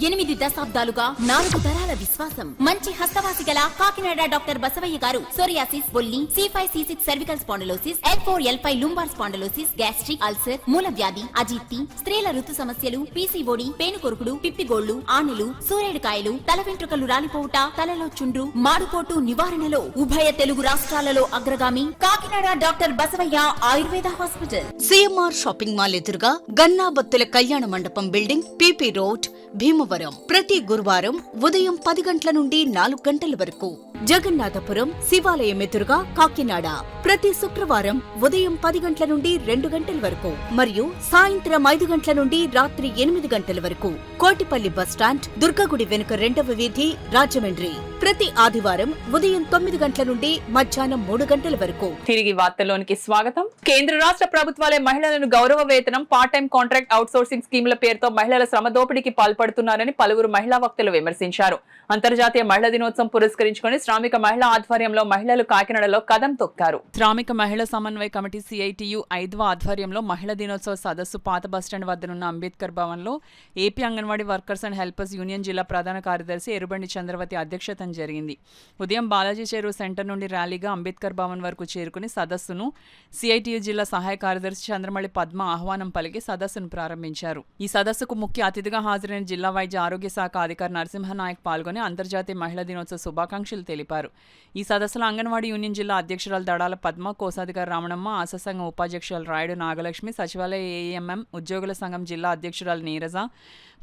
8 దశాబ్దాలుగా 4 తరాల విశ్వాసం. మంచి హస్తవాసి గల కాకినాడ డాక్టర్ బసవయ్య గారు సోరియాసిస్, బొల్లి, C5C6 cervical spondylosis, L4L5 lumbar spondylosis, gastric ulcer, మూల వ్యాధి, అజీర్తి, స్త్రీల ఋతు సమస్యలు, PCOD, పేనుకొరుకుడు, పిప్పిగోళ్లు, ఆనెలు, సూరేడుకాయలు, తల వెంట్రుకలు రాలిపోవుట, తలలో చుండ్రు, మాడుకోటు నివారణలో ఉభయ తెలుగు రాష్ట్రాలలో అగ్రగామి Kakinada doctor Basavaiah Ayurveda hospital. CMR shopping mall ఎదురుగా గన్నాబత్తుల కళ్యాణ మండపం బిల్డింగ్, PP రోడ్, భీమవరం. ప్రతి గురువారం ఉదయం 10 గంటల నుండి 4 గంటల వరకు. జగన్నాథపురం శివాలయం ఎదురుగా కాకినాడ ప్రతి శుక్రవారం ఉదయం 10 గంటల నుండి 2 గంటల వరకు మరియు సాయంత్రం 5 గంటల నుండి రాత్రి 8 గంటల వరకు. కోటిపల్లి బస్టాండ్, దుర్గగుడి వెనుక 2వ వీధి, రాజమండ్రి ప్రతి ఆదివారం ఉదయం 9 గంటల నుండి మధ్యాహ్నం 3 గంటల వరకు. తిరిగి వార్తల్లోనికి స్వాగతం. కేంద్ర రాష్ట్ర ప్రభుత్వాలే మహిళలను గౌరవ వేతనం, part time contract out sourcing స్కీముల పేరుతో మహిళల శ్రమ దోపిడీకి పాల్పడుతున్నారని పలువురు మహిళా వక్తలు విమర్శించారు. అంతర్జాతీయ మహిళా దినోత్సవం పురస్కరించుకుని శ్రామిక మహిళా ఆధ్వర్యంలో మహిళలు కాకినాడలో కదం తొక్కారు. శ్రామిక మహిళా సమన్వయ కమిటీ CITU 5వ ఆధ్వర్యంలో మహిళా దినోత్సవ సదస్సు పాత బస్టాండ్ వద్దనున్న అంబేద్కర్ భవన్లో AP anganwadi workers and helpers union జిల్లా ప్రధాన కార్యదర్శి ఎరుబండి చంద్రవతి అధ్యక్షతన జరిగింది. ఉదయం బాలాజీ చెరువు సెంటర్ నుండి ర్యాలీగా అంబేద్కర్ భవన్ వరకు చేరుకుని సదస్సును CITU జిల్లా సహాయ కార్యదర్శి చంద్రమళి పద్మ ఆహ్వానం పలికి సదస్సును ప్రారంభించారు. ఈ సదస్సుకు ముఖ్య అతిథిగా హాజరైన జిల్లా వైద్య ఆరోగ్య శాఖ అధికారి నరసింహనాయక్ పాల్గొని అంతర్జాతీయ మహిళా దినోత్సవ శుభాకాంక్షలు తెలిపారు. ఈ సదస్సులో అంగన్వాడీ యూనియన్ జిల్లా అధ్యక్షురాలు దడాల పద్మ, కోశాధికారి రమణమ్మ, ఆశా సంఘం ఉపాధ్యక్షురాలు రాయుడు నాగలక్ష్మి, సచివాలయ AEMM ఉద్యోగుల సంఘం జిల్లా అధ్యక్షురాలు Neeraja,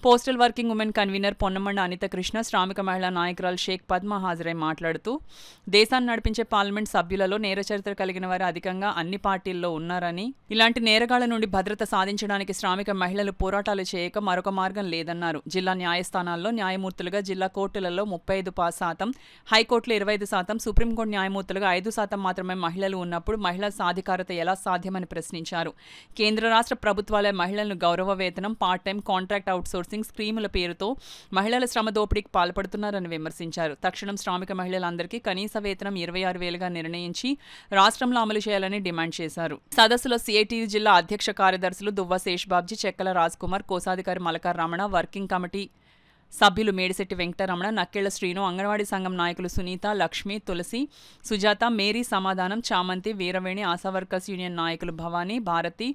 postal working women convenor Ponnamanda Anitha Krishna, శ్రామిక మహిళా నాయకురాలు షేక్ పద్మ హాజరై మాట్లాడుతూ దేశాన్ని నడిపించే పార్లమెంట్ సభ్యులలో నేర చరిత్ర కలిగిన వారు అధికంగా అన్ని పార్టీల్లో ఉన్నారని, ఇలాంటి నేరగాళ్ల నుండి భద్రత సాధించడానికి శ్రామిక మహిళలు పోరాటాలు చేయక మరొక మార్గం లేదన్నారు. జిల్లా న్యాయస్థానాల్లో న్యాయమూర్తులుగా జిల్లా కోర్టులలో 35%, హైకోర్టులో 25%, సుప్రీంకోర్టు న్యాయమూర్తులుగా 5% మాత్రమే మహిళలు ఉన్నప్పుడు మహిళా సాధికారత ఎలా సాధ్యమని ప్రశ్నించారు. కేంద్ర రాష్ట్ర ప్రభుత్వాలే మహిళలను గౌరవ వేతనం, పార్ట్ టైం, కాంట్రాక్ట్ అవుట్సోర్సింగ్ స్కీముల పేరుతో మహిళల శ్రమ దోపిడీకి పాల్పడుతున్నారని విమర్శించారు. తక్షణం శ్రామిక మహిళలందరికీ కనీస వేతనం 26,000గా నిర్ణయించి రాష్ట్రంలో అమలు చేయాలని డిమాండ్ చేశారు. సదస్సులో CITU జిల్లా అధ్యక్ష కార్యదర్శులు దువ్వ శేష్బాబ్జీ, చెక్కల రాజ్ కుమార్, కోశాధికారి మలకార్ రమణ, వర్కింగ్ కమిటీ సభ్యులు మేడిశెట్టి వెంకటరమణ, నక్కెళ్ల శ్రీను, అంగన్వాడీ సంఘం నాయకులు సునీత, లక్ష్మి, తులసి, సుజాత, మేరీ, సమాధానం, చామంతి, వీరవేణి, ఆశా వర్కర్స్ యూనియన్ నాయకులు భవానీ, భారతి,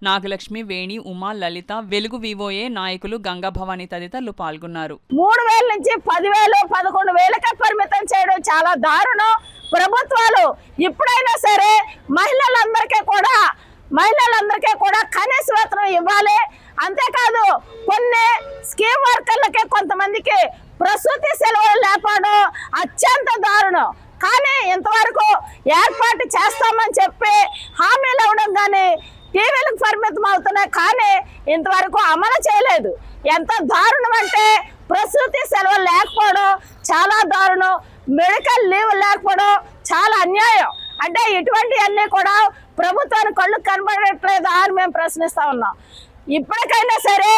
నాగలక్ష్మి, వేణి, ఉమా, లలిత, వెలుగు VOA నాయకులు గంగా భవానీ తదితరులు పాల్గొన్నారు. 3,000 నుంచి 10,000, 11,000కి పరిమితం చేయడం చాలా దారుణం. ప్రభుత్వాలు ఇప్పుడైనా సరే మహిళలందరికీ కూడా కనీస వేతనం ఇవ్వాలి. అంతేకాదు కొన్ని స్కీమ్ వర్కర్లకి కొంతమందికి ప్రసూతి సెలవులు లేకపోవడం అత్యంత దారుణం. కానీ ఇంతవరకు ఏర్పాటు చేస్తామని చెప్పి హామీలు ఇవ్వడం కానీ టీవీలకు పరిమితం అవుతున్నాయి, కానీ ఇంతవరకు అమలు చేయలేదు. ఎంత దారుణం అంటే ప్రసూతి సెలవులు లేకపోవడం చాలా దారుణం, మెడికల్ లీవ్ లేకపోవడం చాలా అన్యాయం. అంటే ఇటువంటివన్నీ కూడా ప్రభుత్వానికి కళ్ళు కనబడట్లేదా అని మేము ప్రశ్నిస్తా ఉన్నాం. ఇప్పటికైనా సరే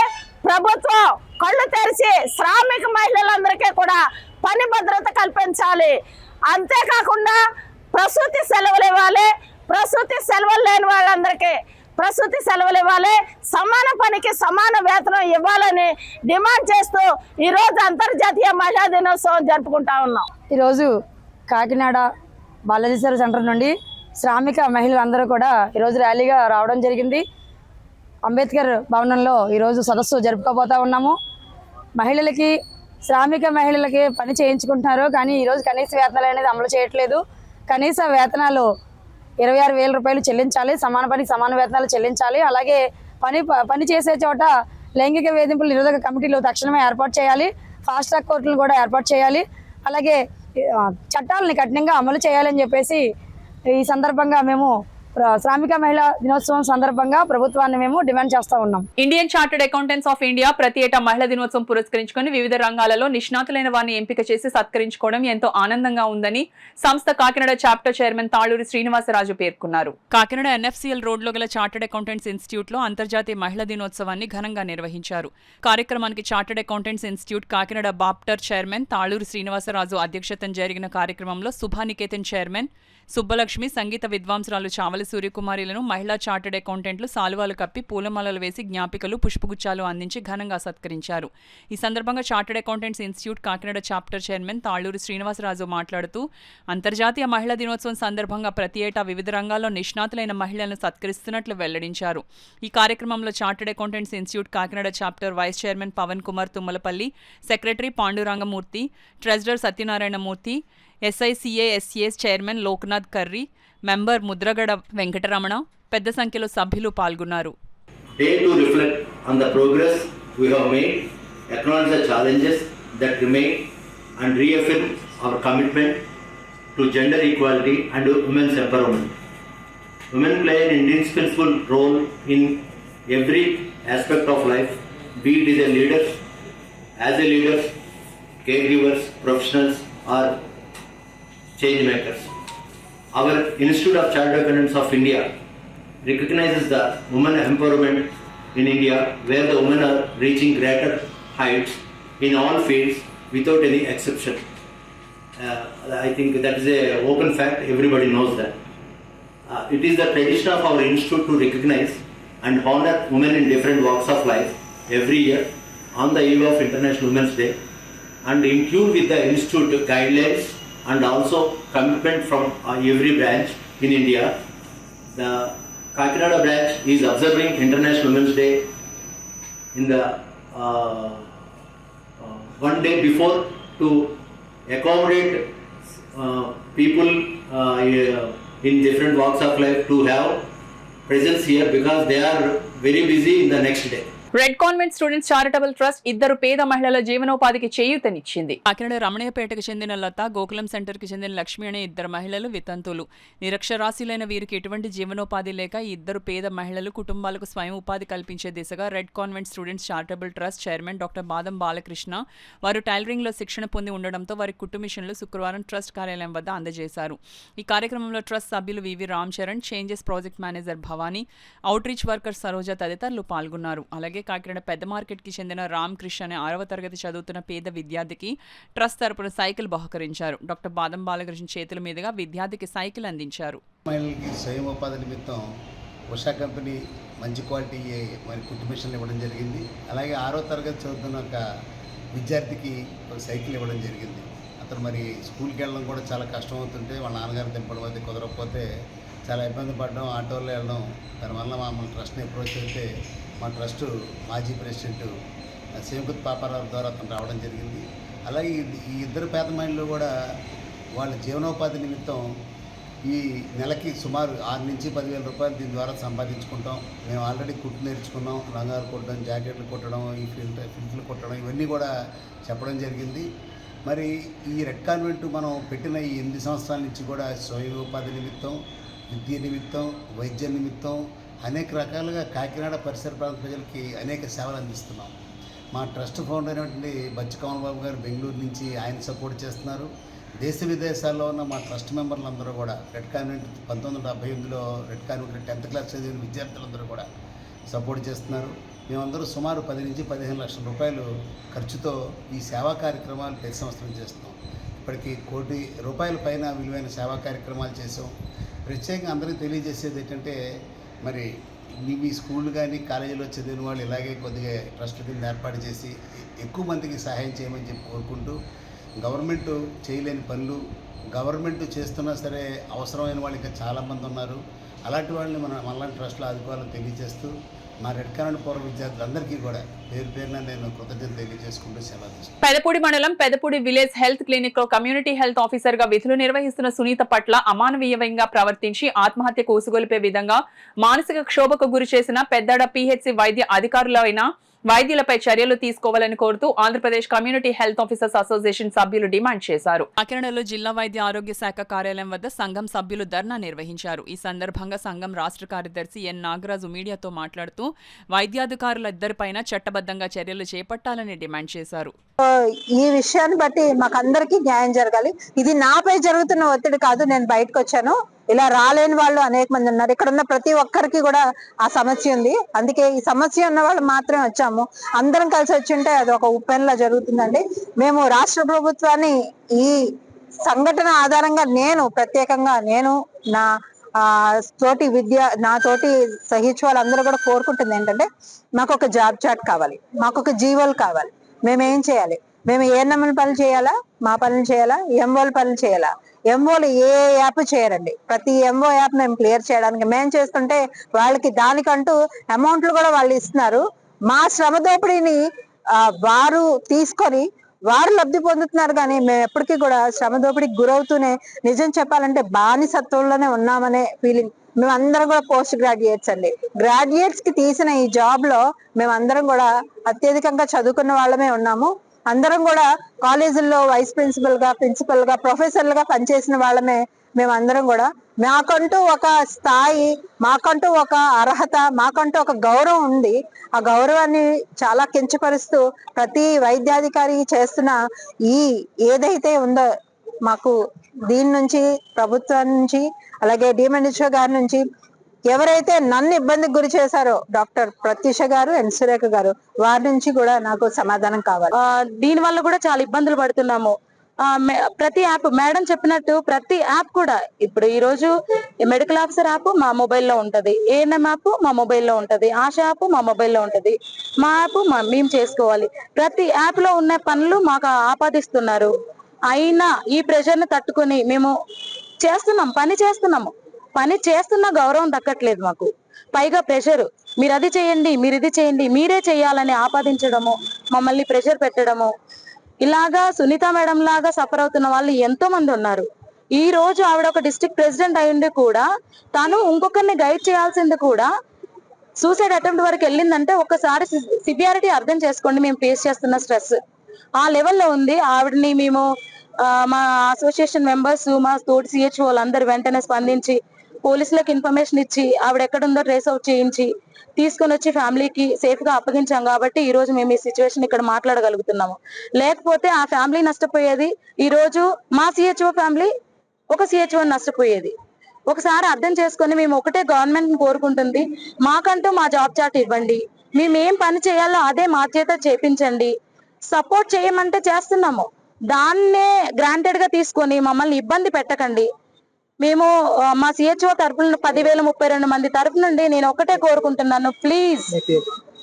ప్రభుత్వం కళ్ళు తెరిచి శ్రామిక మహిళలందరికీ కూడా పని భద్రత కల్పించాలి. అంతేకాకుండా ప్రసూతి సెలవులు ఇవ్వాలి, ప్రసూతి సెలవులు లేని వాళ్ళందరికీ ప్రసూతి సెలవులు ఇవ్వాలి, సమాన పనికి సమాన వేతనం ఇవ్వాలని డిమాండ్ చేస్తూ ఈరోజు అంతర్జాతీయ మహిళా దినోత్సవం జరుపుకుంటా ఉన్నాం. ఈరోజు కాకినాడ బాలాజీ చెరువు సెంటర్ నుండి శ్రామిక మహిళలందరూ కూడా ఈరోజు ర్యాలీగా రావడం జరిగింది. అంబేద్కర్ భవనంలో ఈరోజు సదస్సు జరుపుకోబోతా ఉన్నాము. శ్రామిక మహిళలకి పని చేయించుకుంటున్నారు, కానీ ఈరోజు కనీస వేతనాలు అనేది అమలు చేయట్లేదు. కనీస వేతనాలు 26,000 రూపాయలు చెల్లించాలి, సమాన పనికి సమాన వేతనాలు చెల్లించాలి. అలాగే పని చేసే చోట లైంగిక వేధింపుల నిరోధక కమిటీలు తక్షణమే ఏర్పాటు చేయాలి, ఫాస్ట్ ట్రాక్ కోర్టులను కూడా ఏర్పాటు చేయాలి. అలాగే చట్టాలని కఠినంగా అమలు చేయాలని చెప్పేసి ఈ సందర్భంగా మేము శ్రామిక మహిళా దినోత్సవం సందర్భంగా ప్రభుత్వాన్ని మేము డిమాండ్ చేస్తా ఉన్నాం. Indian chartered Accountants of India ప్రతి ఏటా మహిళా దినోత్సవం పురస్కరించుకొని వివిధ రంగాలలో నిష్ణాతులైన వారిని ఎంపిక చేసి సత్కరించుకోవడం ఎంతో ఆనందంగా ఉందని సంస్థ కాకినాడ చాప్టర్ చైర్మన్ తాళూరి శ్రీనివాసరాజు పేర్కొన్నారు. కాకినాడ NFCL రోడ్లో గల చార్టర్డ్ అకౌంటెంట్స్ ఇన్స్టిట్యూట్ లో అంతర్జాతీయ మహిళా దినోత్సవాన్ని ఘనంగా నిర్వహించారు. కార్యక్రమానికి chartered accountants institute Kakinada chapter chairman Taluri Srinivasaraju అధ్యక్షతన జరిగిన కార్యక్రమంలో సుభానికేతన్ చైర్మన్ సుబ్బలక్ష్మి, సంగీత విద్వాంసురాలు చావలి సూర్యకుమారిలను మహిళా చార్టర్డ్ అకౌంటెంట్లు సాలువాలు కప్పి పూలమాలలు వేసి జ్ఞాపికలు, పుష్పగుచ్చాలు అందించి ఘనంగా సత్కరించారు. ఈ సందర్భంగా chartered accountants institute Kakinada chapter chairman Taluri Srinivasaraju మాట్లాడుతూ అంతర్జాతీయ మహిళా దినోత్సవం సందర్భంగా ప్రతి ఏటా వివిధ రంగాల్లో నిష్ణాతులైన మహిళలను సత్కరిస్తున్నట్లు వెల్లడించారు. ఈ కార్యక్రమంలో chartered accountants institute Kakinada chapter vice chairman Pavan Kumar Tummalapalli, secretary Pandurangamurthy, treasurer Satyanarayanamurthy, SICASAS chairman Loknath Karri, member Mudragada Venkataramana, పెద్ద సంఖ్యలో సభ్యులు పాల్గొన్నారు. Day to reflect on the progress we have made, acknowledge the challenges that remain and reaffirm our commitment to gender equality and women's empowerment. Women play an indispensable role in every aspect of life, be it as a leader, caregivers, professionals or change makers. Our Institute of Chartered Accountants of India recognizes the women empowerment in India, where the women are reaching greater heights in all fields without any exception. I think that is a open fact, everybody knows that. It is the tradition of our institute to recognize and honor women in different walks of life every year on the eve of International Women's Day, and in tune with the institute guidelines and also commitment from every branch in India. The Kakinada branch is observing International Women's Day in the one day before to accommodate people in different walks of life to have presence here, because they are very busy in the next day. Red convent students charitable trust ఇద్దరు పేద మహిళల జీవనోపాధికి చేయూతనిచ్చింది. కాకినాడ రమణయ్యపేటకు చెందిన లత, గోకులం సెంటర్కి చెందిన లక్ష్మి అనే ఇద్దరు మహిళలు వితంతులు. నిరక్షరాస్యులైన వీరికి ఎటువంటి జీవనోపాధి లేక ఈ ఇద్దరు పేద మహిళలు కుటుంబాలకు స్వయం ఉపాధి కల్పించే దిశగా red convent students charitable trust chairman doctor బాదం బాలకృష్ణ వారు టైలరింగ్లో శిక్షణ పొంది ఉండడంతో వారి కుట్టు మిషన్లు శుక్రవారం ట్రస్ట్ కార్యాలయం వద్ద అందజేశారు. ఈ కార్యక్రమంలో ట్రస్ట్ సభ్యులు VV Ram Charan, changes project manager Bhavani, outreach worker Saroja తదితరులు పాల్గొన్నారు. అలాగే కాకినాడ పెద్ద మార్కెట్కి చెందిన రామ్ కృష్ణ అనే 6వ తరగతి చదువుతున్న పేద విద్యార్థికి ట్రస్ట్ తరపున సైకిల్ బహుకరించారు. డాక్టర్ బాదం బాలకృష్ణ చేతుల మీదుగా విద్యార్థికి సైకిల్ అందించారు. మహిళలకి స్వయం ఉపాధి నిమిత్తం ఉషా కంపెనీ మంచి క్వాలిటీ మరి కుట్టు మిషన్లు ఇవ్వడం జరిగింది. అలాగే 6వ తరగతి చదువుతున్న ఒక విద్యార్థికి ఒక సైకిల్ ఇవ్వడం జరిగింది. అతను మరి స్కూల్కి వెళ్ళడం కూడా చాలా కష్టం అవుతుంటే వాళ్ళ నాన్నగారు దింపడం అయితే కుదరకపోతే చాలా ఇబ్బంది పడడం, ఆటోలో వెళ్ళడం. దానివల్ల మమ్మల్ని ట్రస్ట్ని అప్రోచ్ అయితే మా ట్రస్ట్ మాజీ ప్రెసిడెంట్ సేమకుత్ పాపారావు ద్వారా అతను రావడం జరిగింది. అలాగే ఈ ఇద్దరు పేద మహిళలు కూడా వాళ్ళ జీవనోపాధి నిమిత్తం ఈ నెలకి సుమారు 6 నుంచి 10,000 రూపాయలు దీని ద్వారా సంపాదించుకుంటాం. మేము ఆల్రెడీ కుట్టు నేర్చుకున్నాం, రంగాలు కుట్టడం, జాకెట్లు కుట్టడం, ఈ ఫిల్ట్లు కుట్టడం, ఇవన్నీ కూడా చెప్పడం జరిగింది. మరి ఈ రెడ్ కాన్వెంట్ మనం పెట్టిన ఈ 8 సంవత్సరాల నుంచి కూడా స్వయం ఉపాధి నిమిత్తం, విద్య నిమిత్తం, వైద్య నిమిత్తం అనేక రకాలుగా కాకినాడ పరిసర ప్రాంత ప్రజలకి అనేక సేవలు అందిస్తున్నాం. మా ట్రస్ట్ ఫౌండర్ అయినటువంటి బచ్చి కమల్ బాబు గారు బెంగళూరు నుంచి ఆయన సపోర్ట్ చేస్తున్నారు. దేశ విదేశాల్లో ఉన్న మా ట్రస్ట్ మెంబర్లందరూ కూడా రెడ్ కాన్వెంట్ 1978లో రెడ్ కాన్వెంట్ 10th క్లాస్ చదివిన విద్యార్థులందరూ కూడా సపోర్ట్ చేస్తున్నారు. మేమందరూ సుమారు 10 నుంచి 15 లక్షల రూపాయలు ఖర్చుతో ఈ సేవా కార్యక్రమాలు ప్రతి సంవత్సరం చేస్తున్నాం. ఇప్పటికీ ₹1 కోటి పైన విలువైన సేవా కార్యక్రమాలు చేసాం. ప్రత్యేకంగా అందరికీ తెలియజేసేది ఏంటంటే, మరి మీ స్కూల్ కానీ కాలేజీలో చదివిన వాళ్ళు ఇలాగే కొద్దిగా ట్రస్ట్ కింద ఏర్పాటు చేసి ఎక్కువ మందికి సహాయం చేయమని చెప్పి కోరుకుంటూ, గవర్నమెంట్ చేయలేని పనులు గవర్నమెంట్ చేస్తున్నా సరే అవసరమైన వాళ్ళు ఇంకా చాలామంది ఉన్నారు. అలాంటి వాళ్ళని మన ట్రస్ట్లో ఆదుకోవాలని తెలియజేస్తూ మా రెడ్ కాన్వెంట్ పూర్వ విద్యార్థులందరికీ కూడా పేరు పేరున నేను కృతజ్ఞతలు తెలియజేసుకుంటూ సెలవు తీసుకుంటాను. పెదపూడి మండలం పెదపూడి విలేజ్ హెల్త్ క్లినిక్ లో కమ్యూనిటీ హెల్త్ ఆఫీసర్ గా విధులు నిర్వహిస్తున్న సునీత పట్ల అమానవీయంగా ప్రవర్తించి ఆత్మహత్యకు ఉసుగొలిపే విధంగా మానసిక క్షోభకు గురి చేసిన పెద్దాడ పిహెచ్సి వైద్య అధికారులైన వైద్యులపై చర్యలు తీసుకోవాలని కోరుతూ Andhra Pradesh community health officers association సభ్యులు డిమాండ్ చేశారు. కాకినాడలో జిల్లా వైద్య ఆరోగ్య శాఖ కార్యాలయం వద్ద సంఘం సభ్యులు ధర్నా నిర్వహించారు. ఈ సందర్భంగా సంఘం రాష్ట్ర కార్యదర్శి ఎన్ నాగరాజు మీడియాతో మాట్లాడుతూ వైద్యాధికారులిద్దరిపైన చట్టబద్ధంగా చర్యలు చేపట్టాలని డిమాండ్ చేశారు. ఈ విషయాన్ని బట్టి మాకందరికీ న్యాయం జరగాలి. ఇది నాపై జరుగుతున్న ఒత్తిడి కాదు. నేను బయటకు వచ్చాను, ఇలా రాలేని వాళ్ళు అనేక మంది ఉన్నారు. ఇక్కడ ఉన్న ప్రతి ఒక్కరికి కూడా ఆ సమస్య ఉంది. అందుకే ఈ సమస్య ఉన్న వాళ్ళు మాత్రమే వచ్చాము. అందరం కలిసి వచ్చి ఉంటే అది ఒక ఉప్పెన్లా జరుగుతుందండి. మేము రాష్ట్ర ప్రభుత్వాన్ని ఈ సంఘటన ఆధారంగా ప్రత్యేకంగా నా తోటి సహించే వాళ్ళందరూ కూడా కోరుకుంటుంది ఏంటంటే, మాకు ఒక జాబ్ చాట్ కావాలి, మాకు ఒక జీవోలు కావాలి. మేమేం చేయాలి? మేము ఏఎన్ఎంల పనులు చేయాలా, మా పనులు చేయాలా, ఎంఓల పనులు చేయాలా? ఎంఓలు ఏ యాప్ చేయరండి. ప్రతి ఎంఓ యాప్ మేము క్లియర్ చేయడానికి మేము చేస్తుంటే వాళ్ళకి దానికంటూ అమౌంట్లు కూడా వాళ్ళు ఇస్తున్నారు. మా శ్రమ దోపిడీని వారు తీసుకొని వారు లబ్ధి పొందుతున్నారు. కానీ మేము ఎప్పటికీ కూడా శ్రమ దోపిడీకి గురవుతూనే, నిజం చెప్పాలంటే బానిసత్వంలోనే ఉన్నామనే ఫీలింగ్. మేమందరం కూడా పోస్ట్ గ్రాడ్యుయేట్స్ అండి. గ్రాడ్యుయేట్స్ కి తీసిన ఈ జాబ్ లో మేమందరం కూడా అత్యధికంగా చదువుకున్న వాళ్ళమే ఉన్నాము. అందరం కూడా కాలేజీల్లో వైస్ ప్రిన్సిపల్ గా ప్రొఫెసర్లుగా పనిచేసిన వాళ్ళమే మేమందరం కూడా. మాకంటూ ఒక స్థాయి, మాకంటూ ఒక అర్హత, మాకంటూ ఒక గౌరవం ఉంది. ఆ గౌరవాన్ని చాలా కించపరుస్తూ ప్రతి వైద్యాధికారి చేస్తున్న ఈ ఏదైతే ఉందో, మాకు దీని నుంచి ప్రభుత్వం నుంచి అలాగే డిఎంఎన్హెచ్ఓ గారి నుంచి ఎవరైతే నన్ను ఇబ్బందికి గురి చేశారో డాక్టర్ ప్రత్యూష గారు అండ్ సురేఖ గారు, వారి నుంచి కూడా నాకు సమాధానం కావాలి. దీని వల్ల కూడా చాలా ఇబ్బందులు పడుతున్నాము. ప్రతి యాప్ మేడం చెప్పినట్టు ప్రతి యాప్ కూడా ఇప్పుడు ఈ రోజు మెడికల్ ఆఫీసర్ యాప్ మా మొబైల్లో ఉంటది, ఏఎన్ఎం యాప్ మా మొబైల్లో ఉంటది, ఆశా యాప్ మా మొబైల్లో ఉంటది, మా యాప్ మేము చేసుకోవాలి. ప్రతి యాప్ లో ఉన్న పనులు మాకు ఆపాదిస్తున్నారు. అయినా ఈ ప్రెషర్ ని తట్టుకొని మేము పని చేస్తున్న గౌరవం దక్కట్లేదు మాకు. పైగా ప్రెషర్, మీరు అది చేయండి, మీరు ఇది చేయండి, మీరే చేయాలని ఆపాదించడము, మమ్మల్ని ప్రెషర్ పెట్టడము, ఇలాగా సునీత మేడం లాగా సఫర్ అవుతున్న వాళ్ళు ఎంతో మంది ఉన్నారు. ఈ రోజు ఆవిడ ఒక డిస్ట్రిక్ట్ ప్రెసిడెంట్ అయ్యింది కూడా తను ఇంకొకరిని గైడ్ చేయాల్సింది కూడా సూసైడ్ అటెంప్ట్ వరకు వెళ్ళిందంటే ఒకసారి సివియారిటీ అర్థం చేసుకోండి. మేము ఫేస్ చేస్తున్న స్ట్రెస్ ఆ లెవెల్లో ఉంది. ఆవిడని మేము మా అసోసియేషన్ మెంబర్స్, మా తోటి సిహెచ్ వాళ్ళందరూ వెంటనే స్పందించి పోలీసులకు ఇన్ఫర్మేషన్ ఇచ్చి ఆవిడ ఎక్కడుందో ట్రేస్ అవుట్ చేయించి తీసుకొని వచ్చి ఫ్యామిలీకి సేఫ్ గా అప్పగించాం కాబట్టి ఈ రోజు మేము ఈ సిచ్యువేషన్ ఇక్కడ మాట్లాడగలుగుతున్నాము. లేకపోతే ఆ ఫ్యామిలీ నష్టపోయేది, ఈ రోజు మా సిహెచ్ఓ ఫ్యామిలీ ఒక సిహెచ్ఓ నష్టపోయేది. ఒకసారి అర్థం చేసుకొని మేము ఒకటే గవర్నమెంట్ కోరుకుంటుంది, మాకంటూ మా జాబ్ చార్ట్ ఇవ్వండి, మేమేం పని చేయాలో అదే మా చేత చేపించండి. సపోర్ట్ చేయమంటే చేస్తున్నాము, దాన్నే గ్రాంటెడ్ గా తీసుకొని మమ్మల్ని ఇబ్బంది పెట్టకండి. మేము మా సిహెచ్ఓ తరపున 10,032 మంది తరపు నుండి నేను ఒకటే కోరుకుంటున్నాను, ప్లీజ్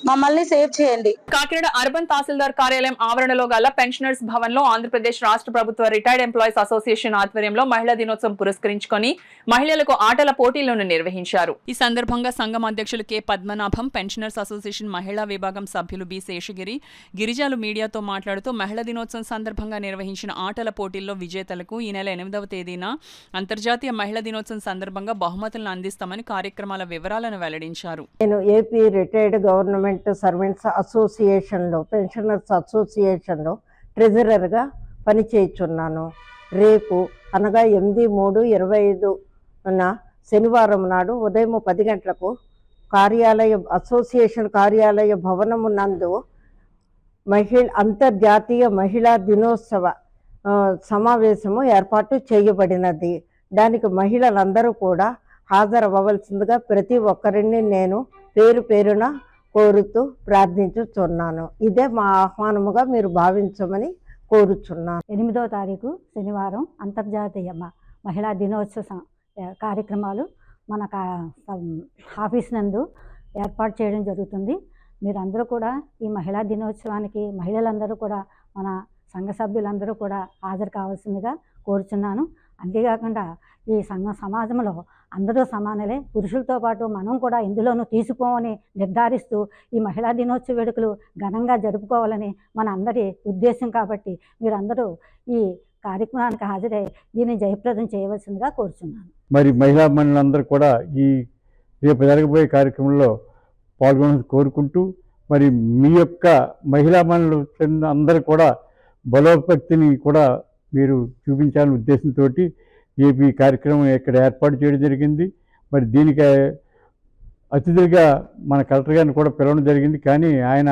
మమ్మల్ని సేవ్ చేయండి. కాకినాడ అర్బన్ తహసీల్దార్ కార్యాలయం ఆవరణలో గల పెన్షనర్స్ భవన్ లో ఆంధ్రప్రదేశ్ రాష్ట్ర ప్రభుత్వ రిటైర్డ్ ఎంప్లాయీస్ అసోసియేషన్ ఆధ్వర్యంలో మహిళా దినోత్సవం పురస్కరించుకొని మహిళలకు ఆటల పోటీలను నిర్వహించారు. ఈ సందర్భంగా సంఘం అధ్యక్షులు కె పద్మనాభం, పెన్షనర్స్ అసోసియేషన్ మహిళా విభాగం సభ్యులు బి శేషగిరి, గిరిజాలు మీడియాతో మాట్లాడుతూ మహిళా దినోత్సవం సందర్భంగా నిర్వహించిన ఆటల పోటీల్లో విజేతలకు ఈ నెల 8వ తేదీన అంతర్జాతీయ మహిళా దినోత్సవం సందర్భంగా బహుమతులను అందిస్తామని కార్యక్రమాల వివరాలను వెల్లడించారు. నేను ఏపీ రిటైర్డ్ గవర్నమెంట్ సర్వెంట్స్ అసోసియేషన్లో, పెన్షనర్స్ అసోసియేషన్లో ట్రెజరర్గా పనిచేయుచున్నాను. రేపు అనగా 8/3/25 శనివారం నాడు ఉదయం 10 గంటలకు అసోసియేషన్ కార్యాలయ భవనము నందు అంతర్జాతీయ మహిళా దినోత్సవ సమావేశము ఏర్పాటు చేయబడినది. దానికి మహిళలందరూ కూడా హాజరవ్వవలసిందిగా ప్రతి ఒక్కరిని నేను పేరు పేరున కోరుతూ ప్రార్థించుచున్నాను. ఇదే మా ఆహ్వానముగా మీరు భావించమని కోరుచున్నాను. 8వ తారీఖు శనివారం అంతర్జాతీయ మహిళా దినోత్సవ కార్యక్రమాలు మన ఆఫీస్ నందు ఏర్పాటు చేయడం జరుగుతుంది. మీరందరూ కూడా ఈ మహిళా దినోత్సవానికి మహిళలందరూ కూడా మన సంఘ సభ్యులందరూ కూడా హాజరు కావాల్సిందిగా కోరుచున్నాను. అంతేకాకుండా ఈ సమాజంలో అందరూ సమానలే, పురుషులతో పాటు మనం కూడా ఇందులోనూ తీసుకోమని నిర్ధారిస్తూ ఈ మహిళా దినోత్సవ వేడుకలు ఘనంగా జరుపుకోవాలని మన అందరి ఉద్దేశం. కాబట్టి మీరందరూ ఈ కార్యక్రమానికి హాజరై దీన్ని జయప్రదం చేయవలసిందిగా కోరుచున్నాను. మరి మహిళా మనులందరూ కూడా ఈ రేపు జరగబోయే కార్యక్రమంలో పాల్గొనాలని కోరుకుంటూ, మరి మీ యొక్క మహిళా మనులు అందరూ కూడా బలోపక్తిని కూడా మీరు చూపించాలనే ఉద్దేశంతో ఈ కార్యక్రమం ఇక్కడ ఏర్పాటు చేయడం జరిగింది. మరి దీనికి అతిథులుగా మన కలెక్టర్ గారిని కూడా పిలవడం జరిగింది. కానీ ఆయన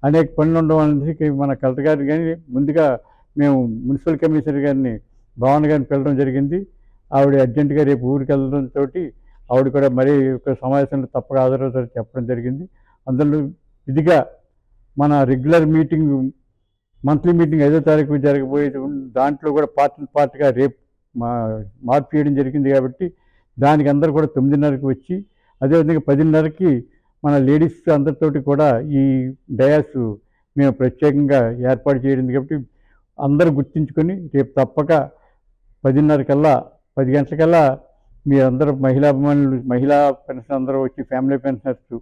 అనేక పనులు ఉండడం మన కలెక్టర్ గారిని కానీ ముందుగా మేము మున్సిపల్ కమిషనర్ గారిని భావన గారిని పిలవడం జరిగింది. ఆవిడ అర్జెంటుగా రేపు ఊరికి వెళ్ళడంతో ఆవిడ కూడా మరీ ఒక సమావేశంలో తప్పక హాజరవుతారని చెప్పడం జరిగింది. అందులో ఇదిగా మన రెగ్యులర్ మీటింగ్, మంత్లీ మీటింగ్ 5వ తారీఖు జరగబోయేది, దాంట్లో కూడా పార్ట్గా రేపు మార్పు చేయడం జరిగింది. కాబట్టి దానికి అందరూ కూడా 9:30కి వచ్చి, అదేవిధంగా 10:30కి మన లేడీస్ అందరితోటి కూడా ఈ డయాస్ మేము ప్రత్యేకంగా ఏర్పాటు చేయడం కాబట్టి అందరూ గుర్తించుకొని రేపు తప్పక 10:30 10 గంటలకల్లా మీరందరూ మహిళా పెన్షన్ అందరూ వచ్చి ఫ్యామిలీ పెన్షనర్స్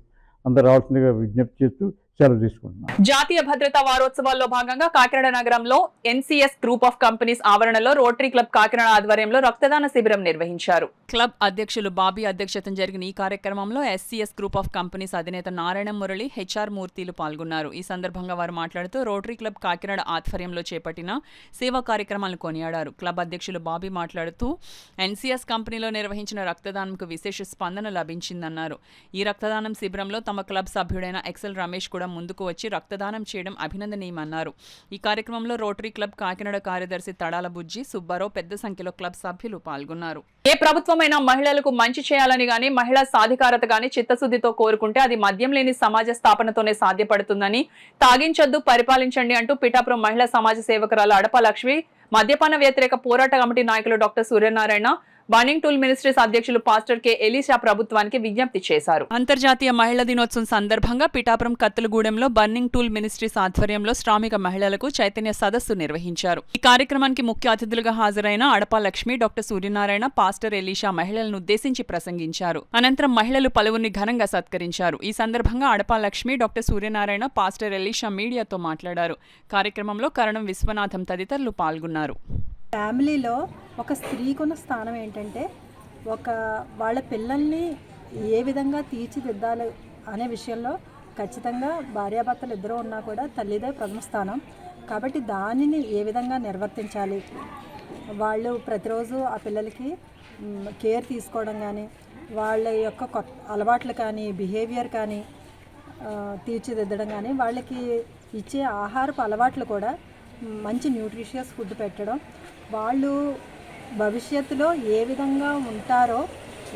అందరూ రావాల్సిందిగా విజ్ఞప్తి చేస్తూ సెలవు తీసుకుంటున్నాం. జాతీయ భద్రతా వారోత్సవాల్లో భాగంగా కాకినాడ నగరంలో ఎన్సీఎస్ గ్రూప్ ఆఫ్ కంపెనీస్ ఆవరణలో రోటరీ క్లబ్ కాకినాడ ఆధ్వర్యంలో రక్తదాన శిబిరం నిర్వహించారు. క్లబ్ అధ్యక్షులు బాబీ అధ్యక్షతన జరిగిన ఈ కార్యక్రమంలో ఎస్సీఎస్ గ్రూప్ ఆఫ్ కంపెనీస్ అధినేత నారాయణ మురళి, హెచ్ఆర్ మూర్తిలు పాల్గొన్నారు. ఈ సందర్భంగా వారు మాట్లాడుతూ రోటరీ క్లబ్ కాకినాడ ఆధ్వర్యంలో చేపట్టిన సేవా కార్యక్రమాలను కొనియాడారు. క్లబ్ అధ్యక్షులు బాబీ మాట్లాడుతూ ఎన్సీఎస్ కంపెనీలో నిర్వహించిన రక్తదానంకు విశేష స్పందన లభించిందన్నారు. ఈ రక్తదానం శిబిరంలో తమ క్లబ్ సభ్యుడైన ఎక్సెల్ రమేష్ కూడా ముందుకు వచ్చి రక్తదానం చేయడం అభినందనీయమన్నారు. ఈ కార్యక్రమంలో రోటరీ క్లబ్ కాకినాడ కార్యదర్శి తడాల బుజ్జి, సుబ్బారావు పెద్ద సంఖ్యలో క్లబ్ సభ్యులు పాల్గొన్నారు. ఏ ప్రభుత్వమైనా మహిళలకు మంచి చేయాలని గాని, మహిళా సాధికారత గాని చిత్తశుద్ధితో కోరుకుంటే అది మద్యం లేని సమాజ స్థాపనతోనే సాధ్యపడుతుందని, తాగించొద్దు పరిపాలించండి అంటూ పిఠాపురం మహిళా సమాజ సేవకురాలు అడప లక్ష్మి మద్యపాన వ్యతిరేక పోరాట కమిటీ నాయకులు doctor Suryanarayana, burning tool ministries అధ్యక్షులు పాస్టర్ కె ఎలీషా ప్రభుత్వానికి విజ్ఞప్తి చేశారు. అంతర్జాతీయ మహిళా దినోత్సవం సందర్భంగా పిఠాపురం కత్తులగూడెంలో బర్నింగ్ టూల్ మినిస్ట్రీస్ ఆధ్వర్యంలో శ్రామిక మహిళలకు చైతన్య సదస్సు నిర్వహించారు. ఈ కార్యక్రమానికి ముఖ్య అతిథులుగా హాజరైన Adapa Lakshmi, doctor Suryanarayana, pastor Elisha మహిళలను ఉద్దేశించి ప్రసంగించారు. అనంతరం మహిళలు పలువురిని ఘనంగా సత్కరించారు. ఈ సందర్భంగా Adapa Lakshmi, doctor Suryanarayana, pastor Elisha మీడియాతో మాట్లాడారు. కార్యక్రమంలో కరణం విశ్వనాథం తదితరులు పాల్గొన్నారు. ఫ్యామిలీలో ఒక స్త్రీకున్న స్థానం ఏంటంటే వాళ్ళ పిల్లల్ని ఏ విధంగా తీర్చిదిద్దాలి అనే విషయంలో ఖచ్చితంగా భార్యాభర్తలు ఇద్దరు ఉన్నా కూడా తల్లిదే ప్రథమ స్థానం. కాబట్టి దానిని ఏ విధంగా నిర్వర్తించాలి, వాళ్ళు ప్రతిరోజు ఆ పిల్లలకి కేర్ తీసుకోవడం కానీ, వాళ్ళ యొక్క కొత్త అలవాట్లు కానీ, బిహేవియర్ కానీ తీర్చిదిద్దడం కానీ, వాళ్ళకి ఇచ్చే ఆహారపు అలవాట్లు కూడా మంచి న్యూట్రిషియస్ ఫుడ్ పెట్టడం, వాళ్ళు భవిష్యత్తులో ఏ విధంగా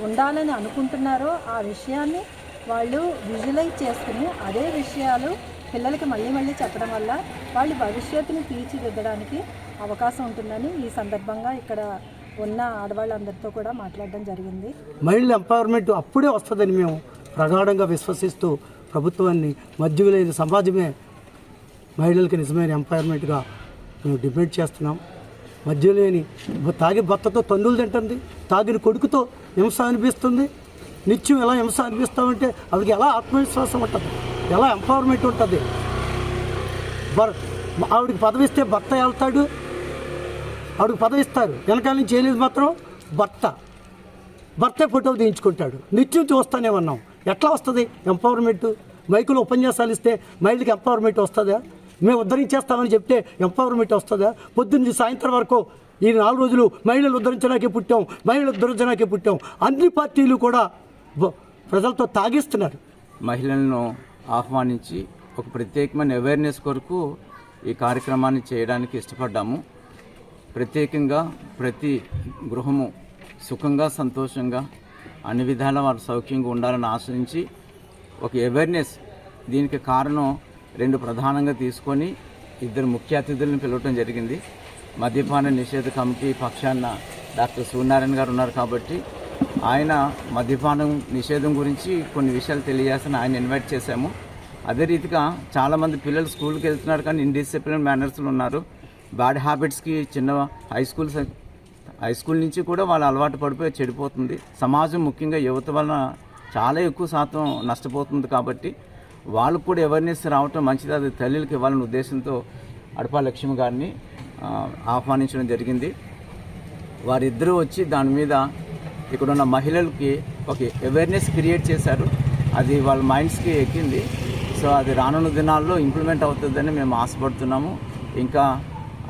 ఉండాలని అనుకుంటున్నారో ఆ విషయాన్ని వాళ్ళు విజువలైజ్ చేసుకుని అదే విషయాలు పిల్లలకి మళ్ళీ చెప్పడం వల్ల వాళ్ళు భవిష్యత్తుని తీర్చిదిద్దడానికి అవకాశం ఉంటుందని ఈ సందర్భంగా ఇక్కడ ఉన్న ఆడవాళ్ళందరితో కూడా మాట్లాడడం జరిగింది. మహిళల ఎంపవర్మెంట్ అప్పుడే వస్తుందని మేము ప్రగాఢంగా విశ్వసిస్తూ ప్రభుత్వాన్ని మధ్య లేని సమాజమే మహిళలకి నిజమైన ఎంపవర్మెంట్గా మేము డిబేట్ చేస్తున్నాం. మధ్య లేని తాగి భర్తతో తండ్రులు తింటుంది, తాగిన కొడుకుతో హింస అనిపిస్తుంది. నిత్యం ఎలా హింస అనిపిస్తామంటే ఆవిడకి ఎలా ఆత్మవిశ్వాసం ఉంటుంది, ఎలా ఎంపవర్మెంట్ ఉంటుంది. ఆవిడకి పదవిస్తే భర్త వెళ్తాడు, ఆవిడకి పదవి ఇస్తారు, వెనకాల నుంచి చేయలేదు మాత్రం భర్తే ఫోటో తీయించుకుంటాడు. నిత్యం చూస్తూనే ఉన్నాం. ఎట్లా వస్తుంది ఎంపవర్మెంట్? మైకులో ఉపన్యాసాలు ఇస్తే మహిళకి ఎంపవర్మెంట్ వస్తుందా? మేము ఉద్ధరించేస్తామని చెప్తే ఎంపవర్మెంట్ వస్తుందా? పొద్దున్న సాయంత్రం వరకు ఈ 4 రోజులు మహిళలు ఉద్ధరించడానికే పుట్టాం. అన్ని పార్టీలు కూడా ప్రజలతో తాగిస్తున్నారు. మహిళలను ఆహ్వానించి ఒక ప్రత్యేకమైన అవేర్నెస్ కొరకు ఈ కార్యక్రమాన్ని చేయడానికి ఇష్టపడ్డాము. ప్రత్యేకంగా ప్రతి గృహము సుఖంగా, సంతోషంగా, అన్ని విధాల వారు సౌఖ్యంగా ఉండాలని ఆశించి ఒక అవేర్నెస్, దీనికి కారణం 2 ప్రధానంగా తీసుకొని 2 ముఖ్య అతిథులను పిలవటం జరిగింది. మద్యపాన నిషేధ కమిటీ పక్షాన డాక్టర్ సూర్యనారాయణ గారు ఉన్నారు కాబట్టి ఆయన మద్యపానం నిషేధం గురించి కొన్ని విషయాలు తెలియజేస్తాను ఆయన ఇన్వైట్ చేశాము. అదే రీతిగా చాలామంది పిల్లలు స్కూల్కి వెళ్తున్నారు కానీ ఇండిసిప్లిన్ మేనర్స్లు ఉన్నారు. బ్యాడ్ హ్యాబిట్స్కి చిన్న హై స్కూల్ నుంచి కూడా వాళ్ళు అలవాటు పడిపోయి చెడిపోతుంది. సమాజం ముఖ్యంగా యువత వలన చాలా ఎక్కువ శాతం నష్టపోతుంది. కాబట్టి వాళ్ళకు కూడా అవేర్నెస్ రావటం మంచిది, అది తల్లికి ఇవ్వాలనే ఉద్దేశంతో అడపా లక్ష్మి గారిని ఆహ్వానించడం జరిగింది. వారిద్దరూ వచ్చి దాని మీద ఇక్కడ ఉన్న మహిళలకి ఒక అవేర్నెస్ క్రియేట్ చేశారు. అది వాళ్ళ మైండ్స్కి ఎక్కింది. సో అది రానున్న దినాల్లో ఇంప్లిమెంట్ అవుతుందని మేము ఆశపడుతున్నాము. ఇంకా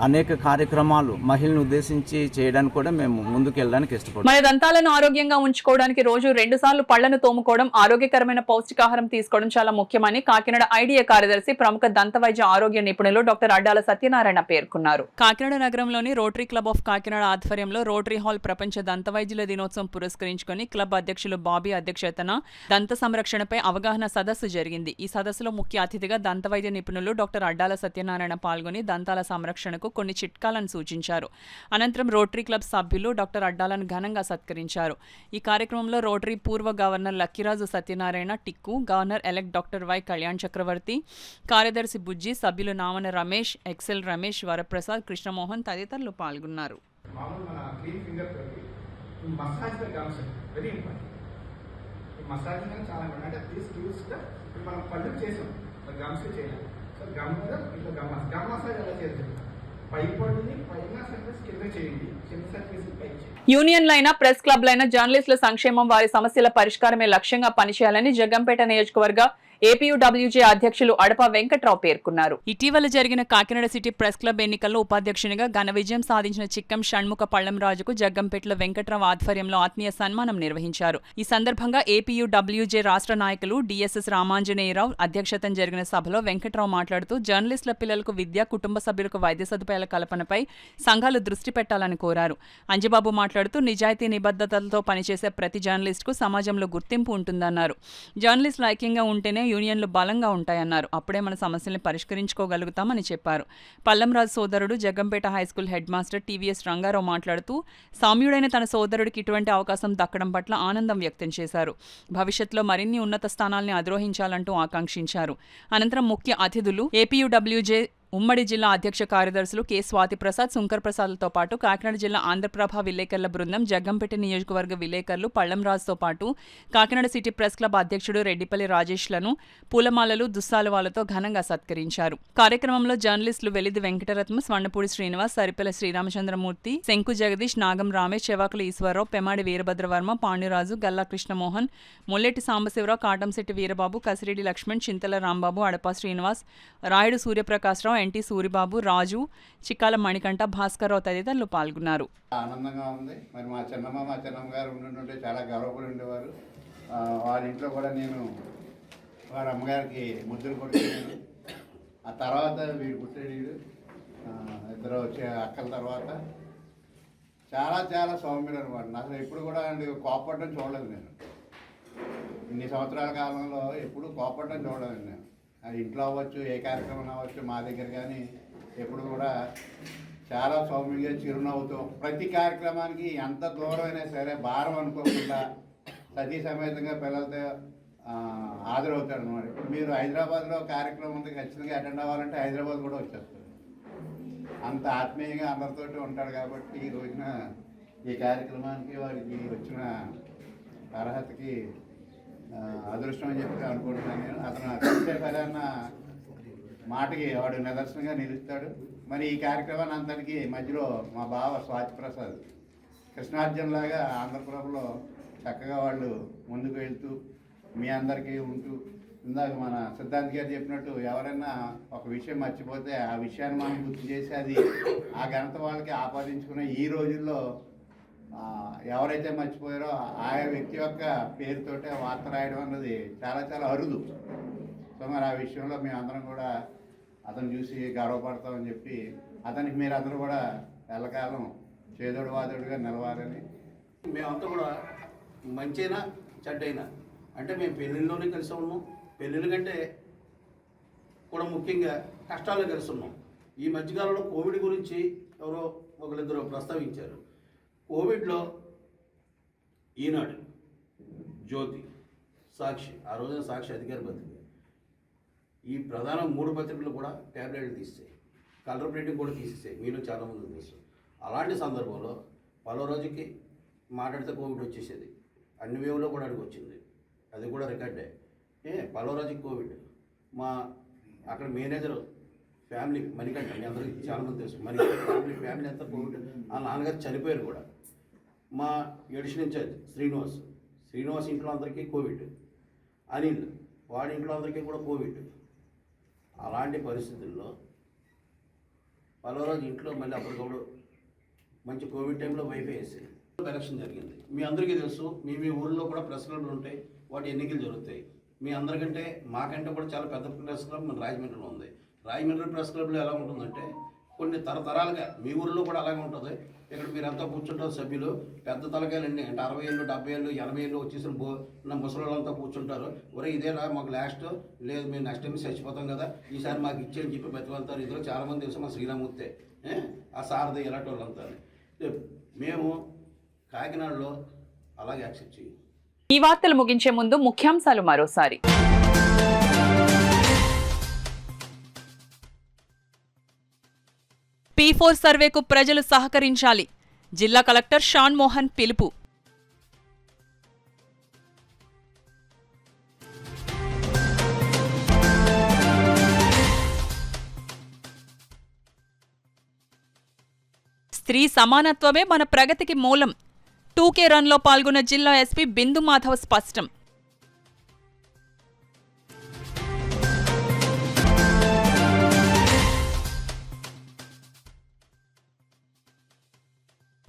అనేక కార్యక్రమాలు మహిళలను ఉద్దేశించి చేయడానికి కూడా మేము ముందుకు వెళ్ళడానికి ఇష్టపడుతున్నాం. మన దంతాలను ఆరోగ్యంగా ఉంచుకోవడానికి రోజు 2 సార్లు పళ్లను తోముకోవడం, ఆరోగ్యకరమైన పౌష్టికాహారం తీసుకోవడం చాలా ముఖ్యమని కాకినాడ ఐడియా కార్యదర్శి, ప్రముఖ దంత వైద్య ఆరోగ్య నిపుణులు డాక్టర్ అడ్డాల సత్యనారాయణ పేర్కొన్నారు. కాకినాడ నగరంలోని రోటరీ క్లబ్ ఆఫ్ కాకినాడ ఆధ్వర్యంలో రోటరీ హాల్ ప్రపంచ దంత వైద్యుల దినోత్సవం పురస్కరించుకొని క్లబ్ అధ్యక్షులు బాబీ అధ్యక్షతన దంత సంరక్షణపై అవగాహన సదస్సు జరిగింది. ఈ సదస్సులో ముఖ్య అతిథిగా దంత వైద్య నిపుణులు డాక్టర్ అడ్డాల సత్యనారాయణ పాల్గొని దంతాల సంరక్షణకు కొన్ని చిట్కాలను సూచించారు. అనంతరం రోటరీ క్లబ్ సభ్యులు డాక్టర్ అడ్డాలను ఘనంగా సత్కరించారు. ఈ కార్యక్రమంలో రోటరీ పూర్వ governor Lakkiraju Satyanarayana Tikku, governor elect doctor Y Kalyan Chakravarthi, కార్యదర్శి బుజ్జి, సభ్యులు నామన రమేష్, ఎక్సెల్ రమేష్, వరప్రసాద్, కృష్ణమోహన్ తదితరులు పాల్గొన్నారు. యూనియన్లైన, ప్రెస్ క్లబ్లైన జర్నలిస్టుల సంక్షేమం, వారి సమస్యల పరిష్కారమే లక్ష్యంగా పనిచేయాలని జగ్గంపేట నియోజకవర్గ ఏపీయూడబ్ల్యూజే అధ్యక్షులు అడప వెంకట్రావు పేర్కొన్నారు. ఇటీవల జరిగిన కాకినాడ సిటీ ప్రెస్ క్లబ్ ఎన్నికల్లో ఉపాధ్యక్షునిగా ఘన విజయం సాధించిన చిక్కం షణ్ముఖ పళ్లంరాజుకు జగ్గంపేటలో వెంకట్రావు ఆధ్వర్యంలో ఆత్మీయ సన్మానం నిర్వహించారు. ఈ సందర్భంగా ఏపీయూడబ్ల్యూజే రాష్ట్ర నాయకులు డిఎస్ఎస్ రామాంజనేయరావు అధ్యక్షతన జరిగిన సభలో వెంకట్రావు మాట్లాడుతూ జర్నలిస్టుల పిల్లలకు విద్య, కుటుంబ సభ్యులకు వైద్య సదుపాయాల కల్పనపై సంఘాలు దృష్టి పెట్టాలని కోరారు. అంజబాబు మాట్లాడుతూ నిజాయితీ నిబద్ధతలతో పనిచేసే ప్రతి జర్నలిస్టుకు సమాజంలో గుర్తింపు ఉంటుందన్నారు. జర్నలిస్టులు ఐక్యంగా ఉంటేనే యూనియన్లు బలంగా ఉంటాయన్నారు. అప్పుడే మన సమస్యల్ని పరిష్కరించుకోగలుగుతామని చెప్పారు. పల్లంరాజు సోదరుడు Jaggampeta high school head master TVS Rangarao మాట్లాడుతూ సామ్యుడైన తన సోదరుడికి ఇటువంటి అవకాశం దక్కడం పట్ల ఆనందం వ్యక్తం చేశారు. భవిష్యత్తులో మరిన్ని ఉన్నత స్థానాల్ని అధిరోహించాలంటూ ఆకాంక్షించారు. అనంతరం ముఖ్య అతిథులు ఏపీయూడబ్ల్యూజే ఉమ్మడి జిల్లా అధ్యక్ష కార్యదర్శులు కె స్వాతి ప్రసాద్, శంకర్ ప్రసాద్లతో పాటు కాకినాడ జిల్లా ఆంధ్రప్రభ విలేకరుల బృందం, జగ్గంపేట నియోజకవర్గ విలేకరులు పళ్లంరాజుతో పాటు కాకినాడ సిటీ ప్రెస్ క్లబ్ అధ్యక్షుడు రెడ్డిపల్లి రాజేష్లను పూలమాలలు, దుస్సాలువాలతో ఘనంగా సత్కరించారు. కార్యక్రమంలో జర్నలిస్టులు వెలిది వెంకటరత్నం, స్వర్ణపూడి శ్రీనివాస్, సరిపెల శ్రీరామచంద్రమూర్తి, శంకు జగదీష్, నాగం రామేష్, చెవాకుల ఈశ్వరరావు, పెమాడి వీరభద్రవర్మ, పాండ్యరాజు, గల్లా కృష్ణమోహన్, ముల్లెట్టి సాంబశివరావు, కాటంశెట్టి వీరబాబు, కసిరెడ్డి లక్ష్మణ్, చింతల రాంబాబు, అడపా శ్రీనివాస్, రాయుడు సూర్యప్రకాశ్రావు, ఎన్టీ సూరిబాబు, రాజు, చిక్కాల మణికంఠ, భాస్కర్రావు తదితరులు పాల్గొన్నారు. ఆనందంగా ఉంది. మరి మా చిన్నమ్మ గారు ఉంటుంటే చాలా గౌరవపడి ఉండేవారు. వాళ్ళ ఇంట్లో కూడా నేను వారి అమ్మగారికి ముద్దులు కొట్టాను. ఆ తర్వాత వీడు పుట్టాడు. ఇద్దరు వచ్చే అక్కల తర్వాత చాలా సౌమ్యులు అనమాట. అసలు ఎప్పుడు కూడా కోపడడం చూడలేదు నేను. ఇన్ని సంవత్సరాల కాలంలో ఎప్పుడు కోపడడం చూడలేదు నేను. అది ఇంట్లో అవ్వచ్చు, ఏ కార్యక్రమం అవ్వచ్చు, మా దగ్గర కానీ ఎప్పుడు కూడా చాలా సౌమ్యంగా చిరునవ్వుతూ ప్రతి కార్యక్రమానికి ఎంత దూరమైనా సరే భారం అనుకోకుండా సతీ సమేతంగా పిల్లలతో హాజరవుతాడు అనమాట. ఇప్పుడు మీరు హైదరాబాద్లో కార్యక్రమం ఉంది, ఖచ్చితంగా అటెండ్ అవ్వాలంటే హైదరాబాద్ కూడా వచ్చేస్తారు. అంత ఆత్మీయంగా అందరితోటి ఉంటాడు. కాబట్టి ఈ రోజున ఈ కార్యక్రమానికి వారికి వచ్చిన అర్హతకి అదృష్టం అని చెప్పి అనుకుంటున్నాను నేను. అతను కలిసే పదన్న మాటకి వాడు నిదర్శనంగా నిలుస్తాడు. మరి ఈ కార్యక్రమాన్ని అంతటికి మధ్యలో మా బావ స్వాతి ప్రసాద్ కృష్ణార్జునలాగా ఆంధ్రప్రభలో చక్కగా వాళ్ళు ముందుకు వెళ్తూ మీ అందరికీ ఉంటూ, ఇందాక మన సిద్ధాంత్ గారు చెప్పినట్టు ఎవరైనా ఒక విషయం మర్చిపోతే ఆ విషయాన్ని మనం గుర్తు చేసి అది ఆ ఘనత వాళ్ళకి ఆపాదించుకునే ఈ రోజుల్లో ఎవరైతే మర్చిపోయారో ఆయా వ్యక్తి యొక్క పేరుతోటే వార్త రాయడం అన్నది చాలా అరుదు. సో మరి ఆ విషయంలో మేమందరం కూడా అతను చూసి గర్వపడతామని చెప్పి అతనికి మీరందరూ కూడా ఎల్లకాలం చేదోడు వాదోడుగా నిలవాలని. మేమంతా కూడా మంచైనా చెడ్డైనా అంటే మేము పెళ్ళిళ్ళలోనే కలిసి ఉన్నాం. పెళ్ళిళ్ళ కంటే కూడా ముఖ్యంగా కష్టాల్లో కలిసి ఉన్నాం. ఈ మధ్యకాలంలో కోవిడ్ గురించి ఎవరో ఒకరిద్దరు ప్రస్తావించారు. కోవిడ్లో ఈనాడు, జ్యోతి, సాక్షి, ఆ రోజున సాక్షి అధికార పత్రిక, ఈ ప్రధాన 3 పత్రికలు కూడా ట్యాబ్లెట్లు తీసేసాయి, కలర్ ప్రింటింగ్ కూడా తీసేసాయి. మీలో చాలామంది తెలుసు. అలాంటి సందర్భంలో పలో రోజుకి మాట్లాడితే కోవిడ్ వచ్చేసేది. అన్ని వేవ్లో కూడా అడిగి వచ్చింది. అది కూడా రికార్డే. పలో రోజుకి కోవిడ్. మా అక్కడ మేనేజర్ ఫ్యామిలీ మణికంఠ, మీ అందరికీ చాలామంది తెలుసు. మణికంఠ ఫ్యామిలీ అంతా కోవిడ్. ఆ నాన్నగారు చనిపోయారు కూడా. మా ఎడిషన్ ఇన్ఛార్జ్ శ్రీనివాస్ ఇంట్లో అందరికీ కోవిడ్. అనిల్ వాడి ఇంట్లో అందరికీ కూడా కోవిడ్. అలాంటి పరిస్థితుల్లో పలవరాజు ఇంట్లో మళ్ళీ అప్పటికప్పుడు మంచి కోవిడ్ టైంలో వైఫై వేసి ఎలక్షన్ జరిగింది. మీ అందరికీ తెలుసు. మీ ఊళ్ళో కూడా ప్రెస్ క్లబ్లు ఉంటాయి, వాటి ఎన్నికలు జరుగుతాయి. మీ అందరికంటే మాకంటే కూడా చాలా పెద్ద ప్రెస్ క్లబ్ మన రాజమండ్రిలో ఉంది. రాజమండ్రి ప్రెస్ క్లబ్లో ఎలా ఉంటుందంటే కొన్ని తరతరాలుగా, మీ ఊళ్ళో కూడా అలాగే ఉంటుంది. ఇక్కడ మీరంతా కూర్చుంటారు సభ్యులు, పెద్ద తలకాయలండి, అంటే 60 ఏళ్ళు 70 ఏళ్ళు 80 ఏళ్ళు వచ్చేసిన ముసలోళ్ళంతా కూర్చుంటారు. ఒరే ఇదేరా మాకు లాస్ట్, లేదు మేము నెక్స్ట్ టైం చచ్చిపోతాం కదా, ఈసారి మాకు ఇచ్చేయని చెప్పి బతికెళ్తారు. ఇందులో చాలామంది తెలుసు. మా శ్రీరామూర్తి, ఆ సారథి, ఇలాంటి వాళ్ళంతా. మేము కాకినాడలో అలాగే యాక్సెప్ట్ చేయం. ఈ వార్తలు ముగించే ముందు ముఖ్యాంశాలు మరోసారి. P4 సర్వేకు ప్రజలు సహకరించాలి. జిల్లా కలెక్టర్ షాన్ మోహన్ పిలుపు. స్త్రీ సమానత్వమే మన ప్రగతికి మూలం. 2K రన్లో పాల్గొన్న జిల్లా ఎస్పీ బిందు మాధవ్ స్పష్టం.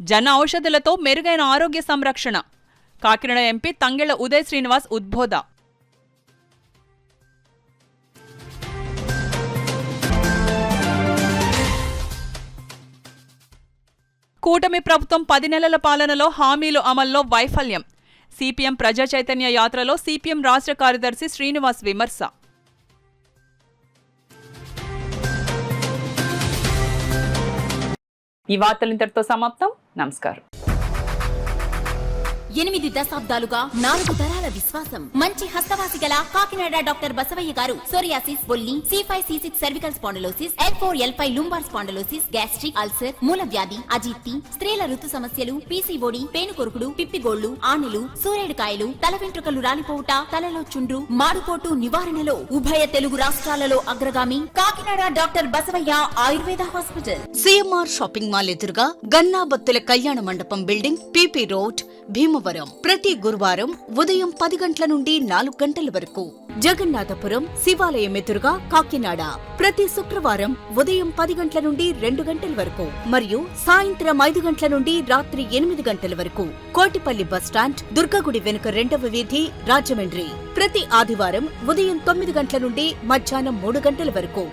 జన ఔషధులతో మెరుగైన ఆరోగ్య సంరక్షణ. కాకినాడ ఎంపీ తంగెళ్ల ఉదయ్ శ్రీనివాస్ ఉద్బోధ. కూటమి ప్రభుత్వం 10 నెలల పాలనలో హామీలు అమల్లో వైఫల్యం. సిపిఎం ప్రజా చైతన్య యాత్రలో సిపిఎం రాష్ట్ర కార్యదర్శి శ్రీనివాస్ విమర్శ. ఈ వార్తలు ఇంతటితో సమాప్తం. నమస్కారం. 8 దశాబ్దాలుగా 4 తరాల విశ్వాసం. మంచి హస్తవాసి గల కాకినాడ డాక్టర్ బసవయ్య గారు సోరియాసిస్, బొల్లి, C5C6 cervical spondylosis, L4L5 lumbar spondylosis, gastric ulcer, మూలవ్యాధి, అజీర్తి, స్త్రీల ఋతు సమస్యలు, PCOD, పేనుకొరుకుడు, పిప్పిగోళ్లు, ఆనెలు, సూరేడుకాయలు, తల వెంట్రుకలు రాలిపోవుట, తలలో చుండ్రు, మాడుకోటు నివారణలో ఉభయ తెలుగు రాష్ట్రాలలో అగ్రగామి Kakinada doctor Basavaiah Ayurveda hospital. CMR shopping mall ఎదురుగా గన్నాబత్తుల కళ్యాణ మండపం బిల్డింగ్, PP రోడ్, భీమవరం. ప్రతి గురువారం ఉదయం 10 గంటల నుండి 4 గంటల వరకు. జగన్నాథపురం శివాలయం ఎదురుగా కాకినాడ ప్రతి శుక్రవారం ఉదయం 10 గంటల నుండి 2 గంటల వరకు మరియు సాయంత్రం 5 గంటల నుండి రాత్రి 8 గంటల వరకు. కోటిపల్లి బస్టాండ్, దుర్గగుడి వెనుక 2వ వీధి, రాజమండ్రి ప్రతి ఆదివారం ఉదయం 9 గంటల నుండి మధ్యాహ్నం 3 గంటల వరకు.